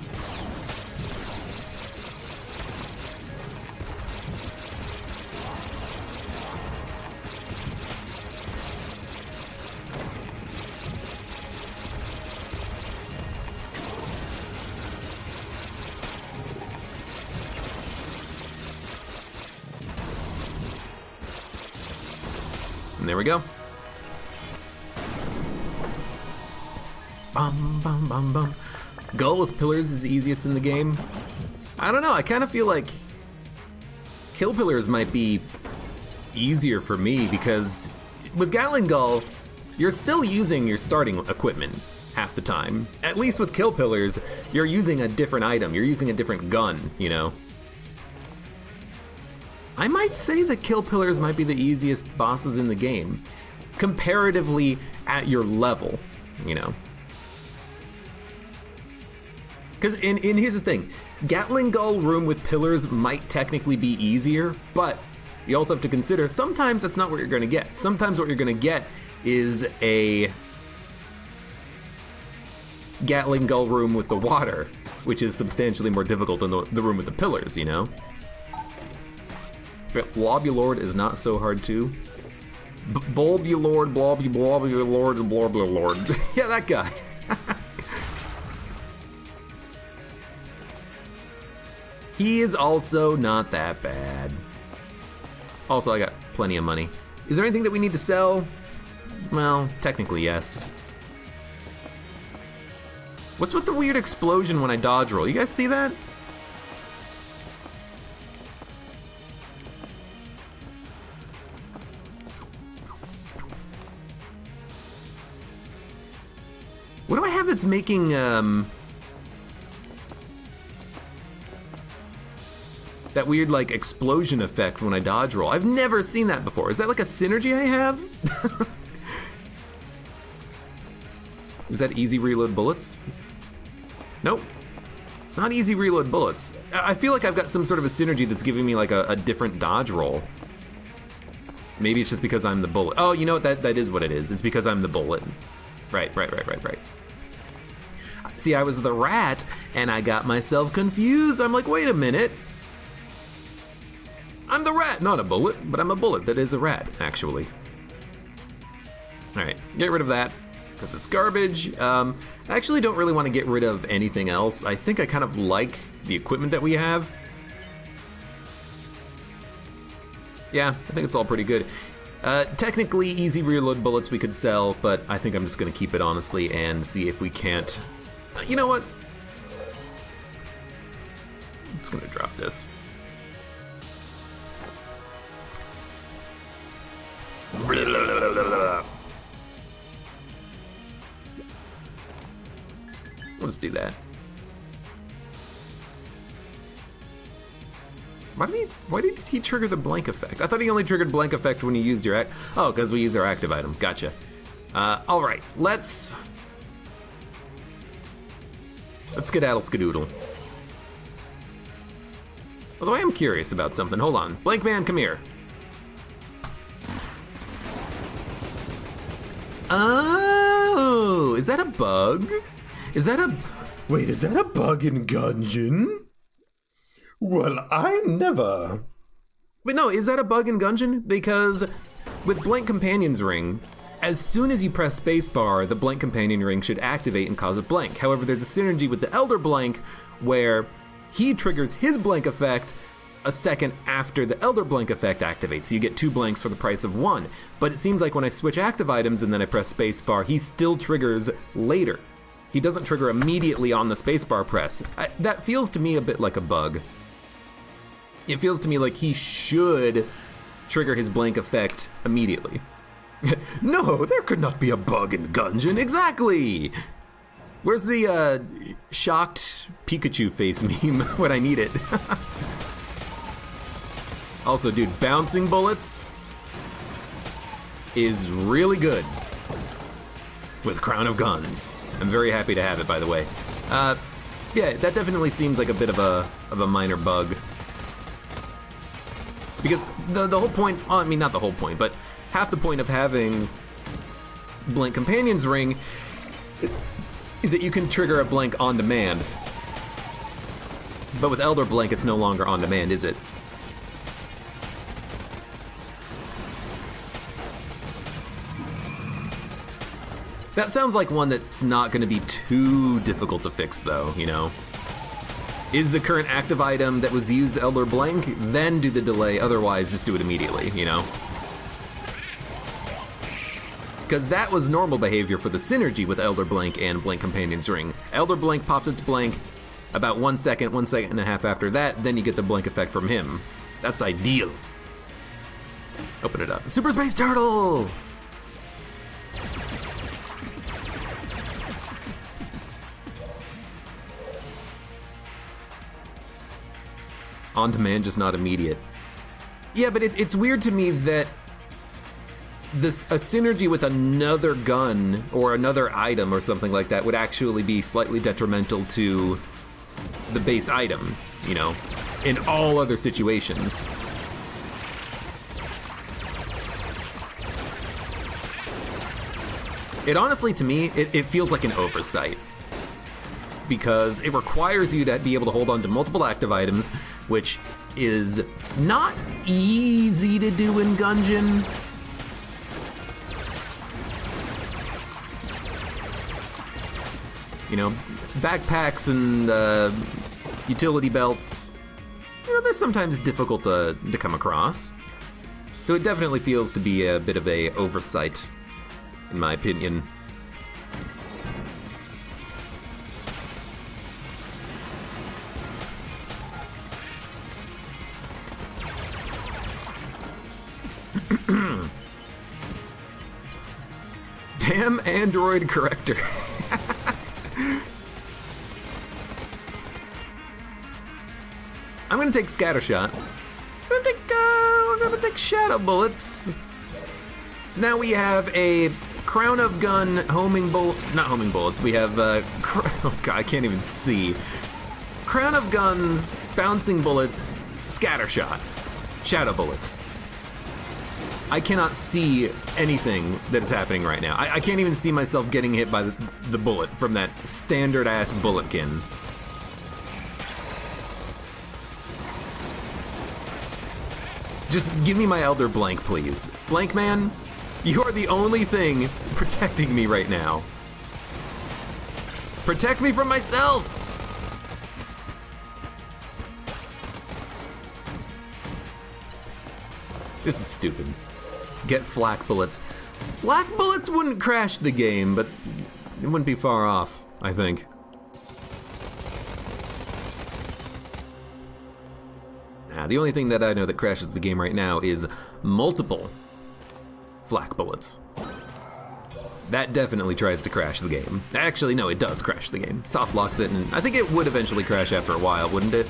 And there we go. Bum, bum, bum, bum. Gull with pillars is the easiest in the game. I don't know, I kind of feel like Kill Pillars might be easier for me because with Gatling Gull, you're still using your starting equipment half the time. At least with Kill Pillars, you're using a different item, you're using a different gun, you know? I might say that Kill Pillars might be the easiest bosses in the game, comparatively at your level, you know? Because here's the thing, Gatling Gull room with pillars might technically be easier, but you also have to consider sometimes that's not what you're gonna get. Sometimes what you're gonna get is a Gatling Gull room with the water, which is substantially more difficult than the room with the pillars, you know? But Blobulord is not so hard too. Bulbulord, Blobulord, and Blobulord. Yeah, that guy. He is also not that bad. Also, I got plenty of money. Is there anything that we need to sell? Well, technically, yes. What's with the weird explosion when I dodge roll? You guys see that? What do I have that's making, that weird, like, explosion effect when I dodge roll? I've never seen that before. Is that like a synergy I have? Is that easy reload bullets? Nope. It's not easy reload bullets. I feel like I've got some sort of a synergy that's giving me like a different dodge roll. Maybe it's just because I'm the bullet. Oh, you know what? That is what it is. It's because I'm the bullet. Right. See, I was the rat, and I got myself confused. I'm like, wait a minute. I'm the rat, not a bullet, but I'm a bullet that is a rat, actually. All right, get rid of that, because it's garbage. I actually don't really want to get rid of anything else. I think I kind of like the equipment that we have. Yeah, I think it's all pretty good. Technically, easy reload bullets we could sell, but I think I'm just going to keep it, honestly, and see if we can't... You know what? I'm just going to drop this. Let's do that. Why did he trigger the blank effect? I thought he only triggered blank effect when you used your Oh, because we used our active item. Gotcha. All right, let's skedaddle skadoodle. Although I am curious about something. Hold on. Blank Man, come here. Oh, is that a bug? Is that a... Wait, is that a bug in Gungeon? Well, I never... But no, is that a bug in Gungeon? Because with Blank Companion's Ring, as soon as you press spacebar, the Blank Companion Ring should activate and cause a blank. However, there's a synergy with the Elder Blank where he triggers his blank effect a second after the Elder Blank effect activates, so you get 2 blanks for the price of 1. But it seems like when I switch active items and then I press spacebar, he still triggers later. He doesn't trigger immediately on the spacebar press. That feels to me a bit like a bug. It feels to me like he should trigger his blank effect immediately. No, there could not be a bug in Gungeon. Exactly! Where's the shocked Pikachu face meme when I need it? Also, dude, bouncing bullets is really good with Crown of Guns. I'm very happy to have it, by the way. Yeah, that definitely seems like a bit of a minor bug. Because the whole point, well, I mean, not the whole point, but half the point of having Blank Companion's Ring is that you can trigger a blank on demand. But with Elder Blank, it's no longer on demand, is it? That sounds like one that's not going to be too difficult to fix, though, you know? Is the current active item that was used Elder Blank, then do the delay, otherwise just do it immediately, you know? Because that was normal behavior for the synergy with Elder Blank and Blank Companion's Ring. Elder Blank pops its blank about 1 second and a half after that, then you get the blank effect from him. That's ideal. Open it up. Super Space Turtle! On demand, just not immediate. Yeah, but it's weird to me that a synergy with another gun or another item or something like that would actually be slightly detrimental to the base item, you know, in all other situations. It honestly, to me, it feels like an oversight. Because it requires you to be able to hold on to multiple active items, which is not easy to do in Gungeon. You know, backpacks and utility belts, you know, they're sometimes difficult to come across. So it definitely feels to be a bit of a oversight, in my opinion. Damn Android corrector. I'm gonna take Scattershot. I'm gonna take Shadow Bullets. So now we have a Crown of Gun homing bullet, not homing bullets. We have oh god, I can't even see. Crown of Guns, bouncing bullets, scattershot, shadow bullets. I cannot see anything that is happening right now. I can't even see myself getting hit by the bullet from that standard-ass bulletkin. Just give me my Elder Blank, please. Blank Man, you are the only thing protecting me right now. Protect me from myself! This is stupid. Get flak bullets. Flak bullets wouldn't crash the game, but it wouldn't be far off, I think. The only thing that I know that crashes the game right now is multiple flak bullets. That definitely tries to crash the game. Actually, no, it does crash the game. Soft locks it, and I think it would eventually crash after a while, wouldn't it?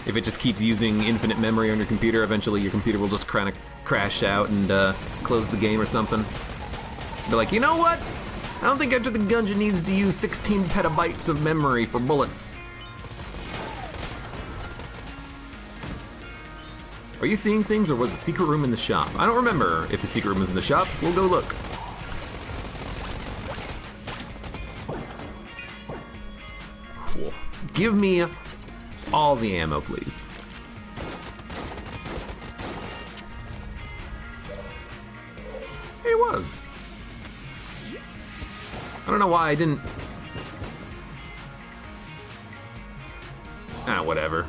If it just keeps using infinite memory on your computer, eventually your computer will just kind of crash out and close the game or something. Be like, you know what? I don't think Enter the Gungeon needs to use 16 petabytes of memory for bullets. Are you seeing things, or was the secret room in the shop? I don't remember if the secret room was in the shop. We'll go look. Cool. Give me all the ammo, please. It was. I don't know why I didn't... Whatever.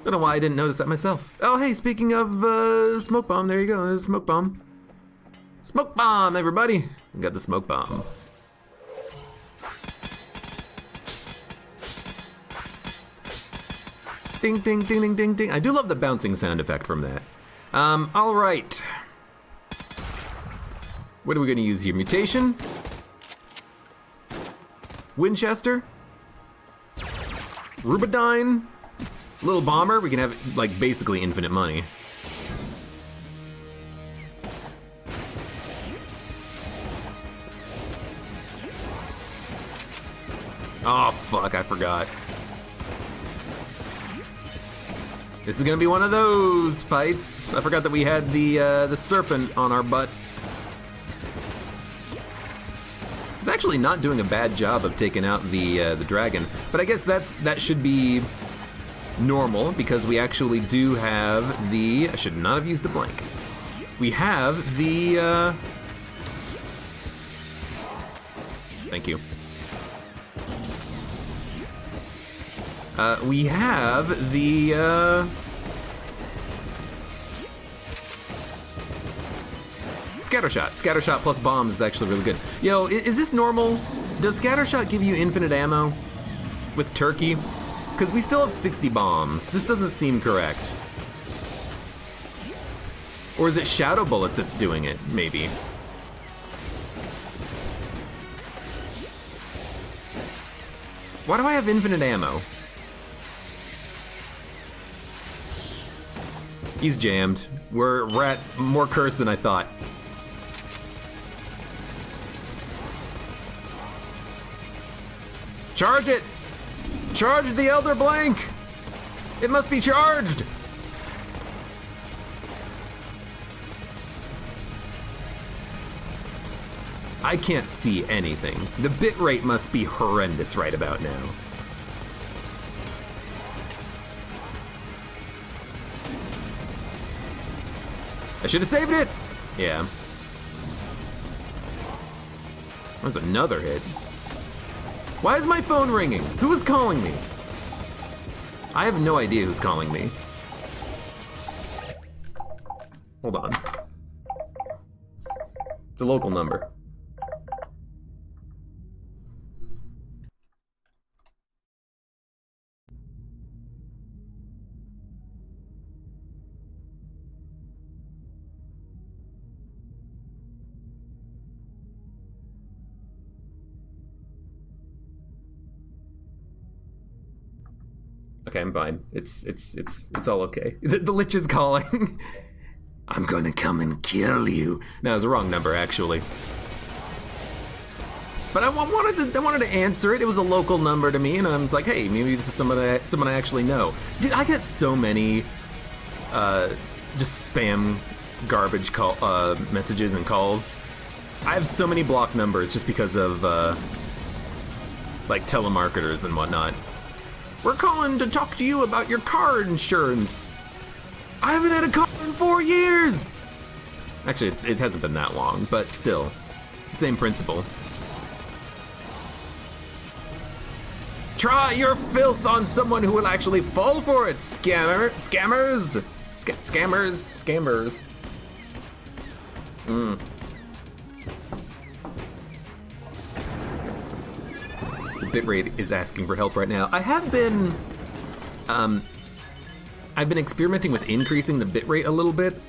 Don't know why I didn't notice that myself. Oh, hey, speaking of smoke bomb, there you go. There's a smoke bomb. Smoke bomb, everybody. We got the smoke bomb. Ding, ding, ding, ding, ding, ding. I do love the bouncing sound effect from that. All right. What are we going to use here? Mutation? Winchester? Rubidyne? Little bomber, we can have, like, basically infinite money. Oh, fuck, I forgot. This is gonna be one of those fights. I forgot that we had the serpent on our butt. It's actually not doing a bad job of taking out the dragon, but I guess that should be normal, because we actually do have the... I should not have used the blank. We have the... Thank you. We have the... Scattershot. Scattershot plus bombs is actually really good. Yo, is this normal? Does Scattershot give you infinite ammo with turkey? Because we still have 60 bombs. This doesn't seem correct. Or is it shadow bullets that's doing it? Maybe. Why do I have infinite ammo? He's jammed. We're at more cursed than I thought. Charge it! Charge the Elder Blank! It must be charged! I can't see anything. The bitrate must be horrendous right about now. I should have saved it! Yeah. That's another hit. Why is my phone ringing? Who is calling me? I have no idea who's calling me. Hold on. It's a local number. Okay, I'm fine. It's all okay. The Lich is calling. I'm gonna come and kill you. No, it was the wrong number, actually. But I wanted to answer it. It was a local number to me, and I was like, hey, maybe this is someone I actually know. Dude, I get so many just spam garbage call messages and calls. I have so many blocked numbers just because of like telemarketers and whatnot. We're calling to talk to you about your car insurance. I haven't had a car in 4 years. Actually, it hasn't been that long, but still, same principle. Try your filth on someone who will actually fall for it, scammers. Bitrate is asking for help right now. I have been, I've been experimenting with increasing the bitrate a little bit.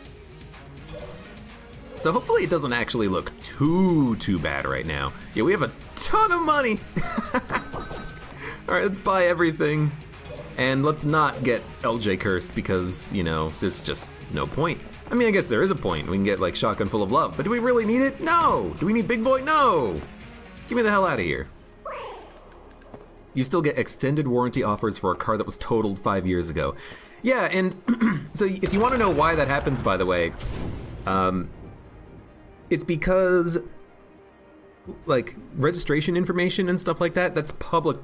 So hopefully it doesn't actually look too bad right now. Yeah, we have a ton of money. All right, let's buy everything. And let's not get LJ cursed because, you know, there's just no point. I mean, I guess there is a point. We can get like Shotgun Full of Love, but do we really need it? No. Do we need Big Boy? No. Get me the hell out of here. You still get extended warranty offers for a car that was totaled 5 years ago. Yeah, and so if you want to know why that happens, by the way, it's because like registration information and stuff like that, that's public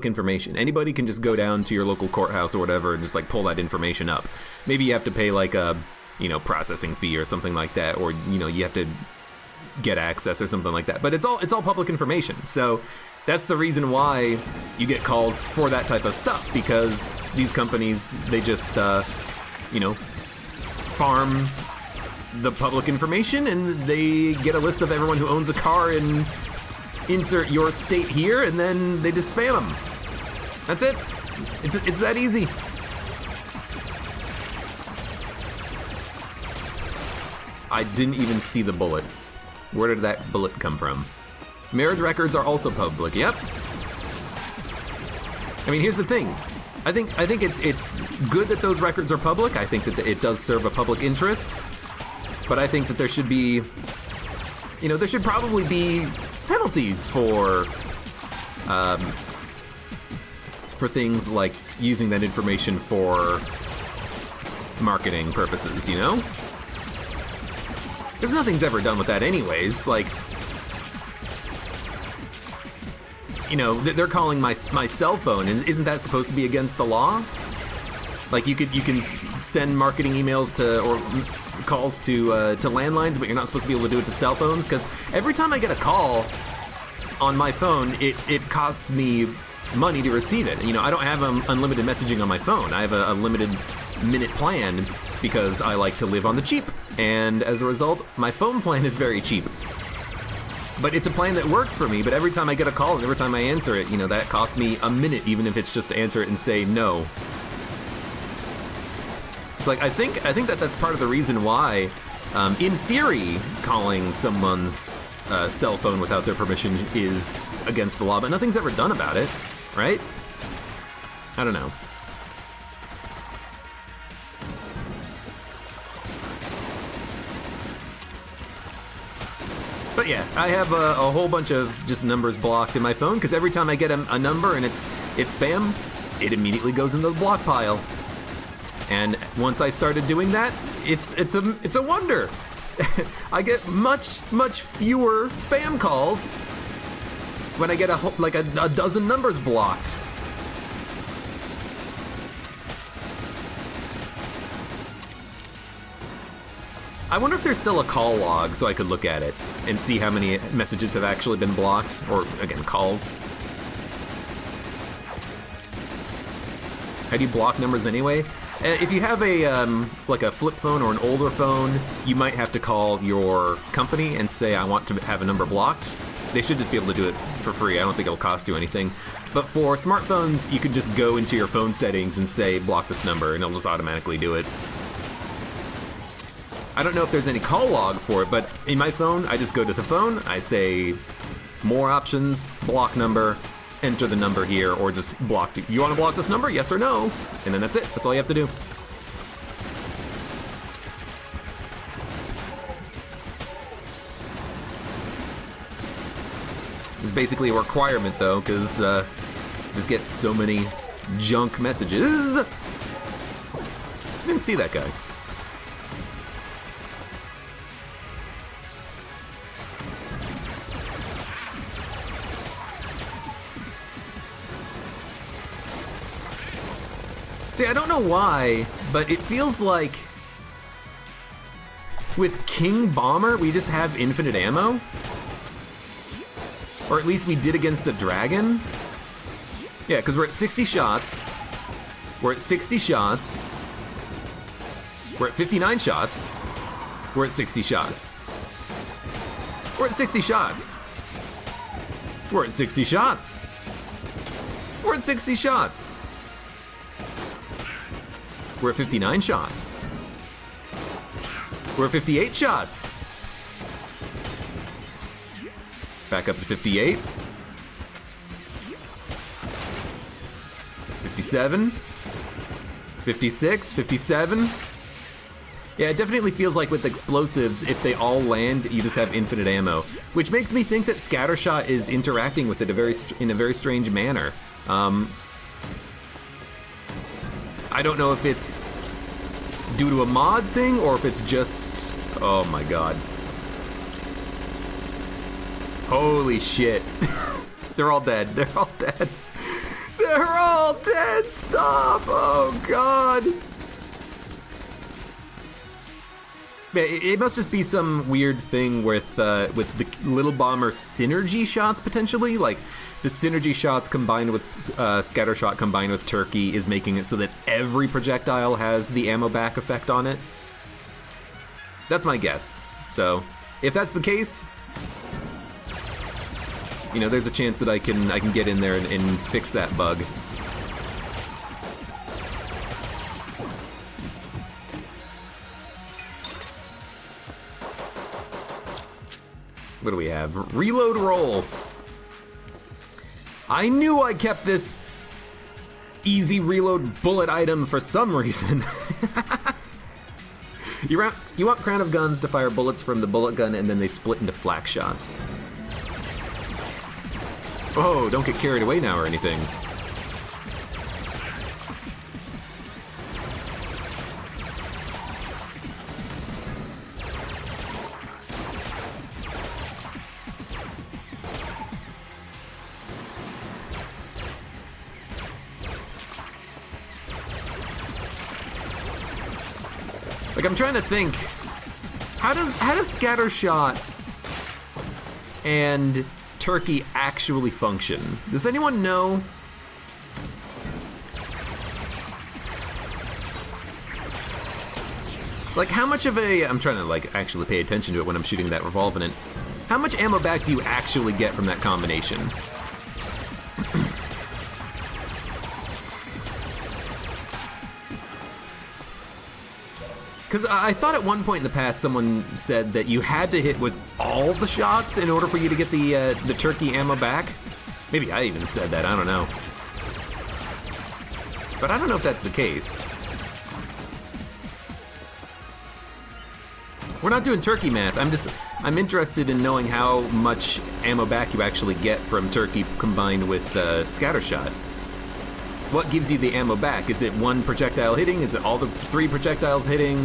information. Anybody can just go down to your local courthouse or whatever and just like pull that information up. Maybe you have to pay like a, you know, processing fee or something like that, or, you know, you have to get access or something like that. But it's all public information. So that's the reason why you get calls for that type of stuff, because these companies, they just, you know, farm the public information and they get a list of everyone who owns a car and insert your state here, and then they just spam them. That's it. It's that easy. I didn't even see the bullet. Where did that bullet come from? Marriage records are also public. Yep. I mean, here's the thing. I think it's good that those records are public. I think that it does serve a public interest. But I think that there should be, you know, there should probably be penalties for things like using that information for marketing purposes, you know? Because nothing's ever done with that anyways. Like, you know, they're calling my cell phone, and isn't that supposed to be against the law? Like, you can send marketing emails to, or calls to landlines, but you're not supposed to be able to do it to cell phones? Because every time I get a call on my phone, it costs me money to receive it. You know, I don't have unlimited messaging on my phone. I have a limited minute plan because I like to live on the cheap. And as a result, my phone plan is very cheap. But it's a plan that works for me, but every time I get a call and every time I answer it, you know, that costs me a minute, even if it's just to answer it and say no. It's like, I think that's part of the reason why, in theory, calling someone's cell phone without their permission is against the law, but nothing's ever done about it, right? I don't know. But yeah, I have a whole bunch of just numbers blocked in my phone, because every time I get a number and it's spam, it immediately goes into the block pile. And once I started doing that, it's a wonder. I get much fewer spam calls when I get a dozen numbers blocked. I wonder if there's still a call log so I could look at it and see how many messages have actually been blocked, or again, calls. How do you block numbers anyway? If you have like a flip phone or an older phone, you might have to call your company and say, I want to have a number blocked. They should just be able to do it for free. I don't think it'll cost you anything. But for smartphones, you can just go into your phone settings and say, block this number, and it'll just automatically do it. I don't know if there's any call log for it, but in my phone, I just go to the phone, I say, more options, block number, enter the number here, or just block. You want to block this number? Yes or no? And then that's it. That's all you have to do. basically a requirement, though, because just get so many junk messages. I didn't see that guy. See, I don't know why, but it feels like with King Bomber, we just have infinite ammo. Or at least we did against the dragon. Yeah, because we're at 60 shots. We're at 60 shots. We're at 59 shots. We're at 60 shots. We're at 60 shots. We're at 60 shots. We're at 60 shots. We're at 59 shots. We're at 58 shots. Back up to 58. 57. 56. 57. Yeah, it definitely feels like with explosives, if they all land, you just have infinite ammo. Which makes me think that Scattershot is interacting with it in a very strange manner. I don't know if it's due to a mod thing or if it's just... Oh my god. Holy shit. They're all dead. They're all dead. They're all dead. Stop. Oh god. It must just be some weird thing with the Little Bomber synergy shots, potentially. Like, the synergy shots combined with Scattershot combined with Turkey is making it so that every projectile has the ammo back effect on it. That's my guess. So, if that's the case, you know, there's a chance that I can get in there and fix that bug. What do we have? Reload roll. I knew I kept this easy reload bullet item for some reason. You want Crown of Guns to fire bullets from the bullet gun and then they split into flak shots. Oh, don't get carried away now or anything. Like, I'm trying to think, how does Scattershot and Turkey actually function? Does anyone know? Like, how much of a... I'm trying to, like, actually pay attention to it when I'm shooting that revolving. How much ammo back do you actually get from that combination? Because I thought at one point in the past someone said that you had to hit with all the shots in order for you to get the Turkey ammo back. Maybe I even said that, I don't know. But I don't know if that's the case. We're not doing Turkey math, I'm interested in knowing how much ammo back you actually get from Turkey combined with Scattershot. What gives you the ammo back? Is it one projectile hitting? Is it all the 3 projectiles hitting?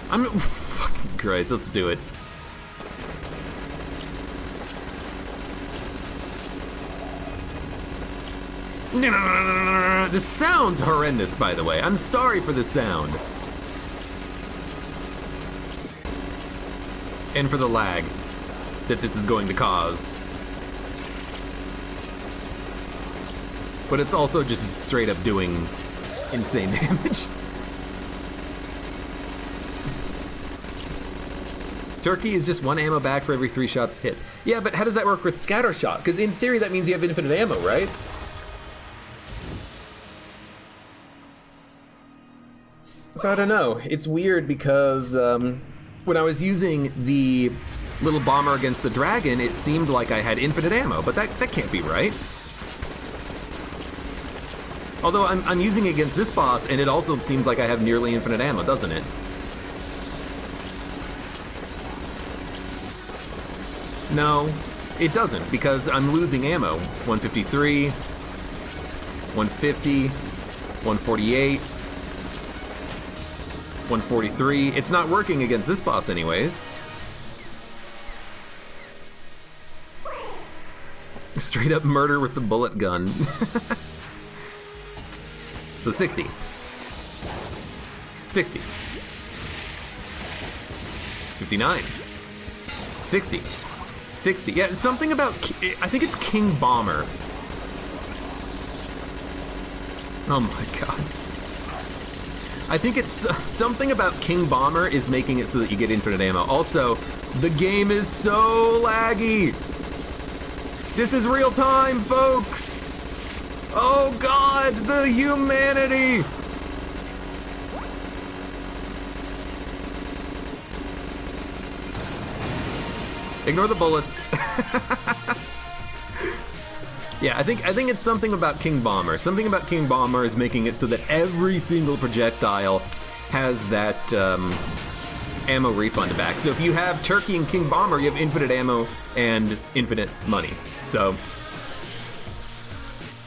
Fucking Christ, let's do it. This sound's horrendous, by the way. I'm sorry for the sound. And for the lag that this is going to cause. But it's also just straight up doing insane damage. Turkey is just 1 ammo back for every 3 shots hit. Yeah, but how does that work with Scattershot? Because in theory that means you have infinite ammo, right? So I don't know. It's weird because when I was using the Little Bomber against the dragon, it seemed like I had infinite ammo, but that can't be right. Although I'm using it against this boss, and it also seems like I have nearly infinite ammo, doesn't it? No, it doesn't, because I'm losing ammo. 153, 150, 148, 143. It's not working against this boss anyways. Straight up murder with the bullet gun. So 60. 60. 59. 60. 60. Yeah, something about, I think it's King Bomber. Oh my god. I think it's something about King Bomber is making it so that you get infinite ammo. Also, the game is so laggy. This is real time, folks. Oh god, the humanity. Ignore the bullets. Yeah, I think it's something about King Bomber. Something about King Bomber is making it so that every single projectile has that ammo refund back. So if you have Turkey and King Bomber, you have infinite ammo and infinite money. So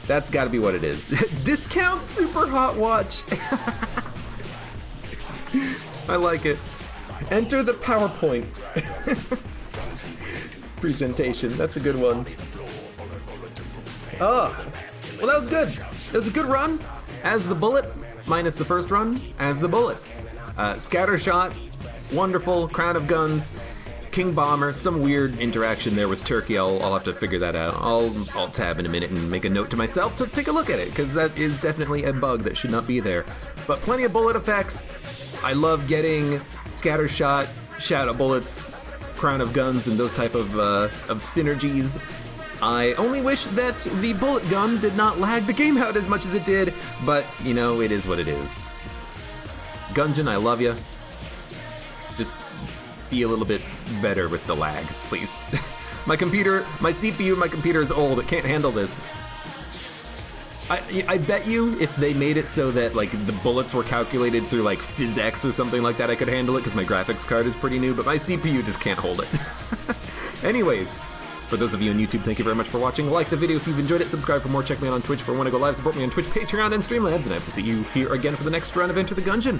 that's got to be what it is. Discount Super Hot Watch. I like it. Enter the PowerPoint presentation. That's a good one. Oh, well, that was good. It was a good run as the bullet, minus the first run as the bullet. Scatter shot, wonderful. Crown of Guns, King Bomber, some weird interaction there with Turkey. I'll have to figure that out. I'll tab in a minute and make a note to myself to take a look at it, because that is definitely a bug that should not be there. But plenty of bullet effects. I love getting scatter shot, shadow bullets, Crown of Guns, and those type of synergies. I only wish that the bullet gun did not lag the game out as much as it did, but, you know, it is what it is. Gungeon, I love you. Just be a little bit better with the lag, please. My CPU, my computer is old. It can't handle this. I bet you if they made it so that, like, the bullets were calculated through, like, PhysX or something like that, I could handle it, because my graphics card is pretty new, but my CPU just can't hold it. Anyways, for those of you on YouTube, thank you very much for watching. Like the video if you've enjoyed it. Subscribe for more. Check me out on Twitch for when I go live. Support me on Twitch, Patreon, and Streamlabs. And I have to see you here again for the next run of Enter the Gungeon.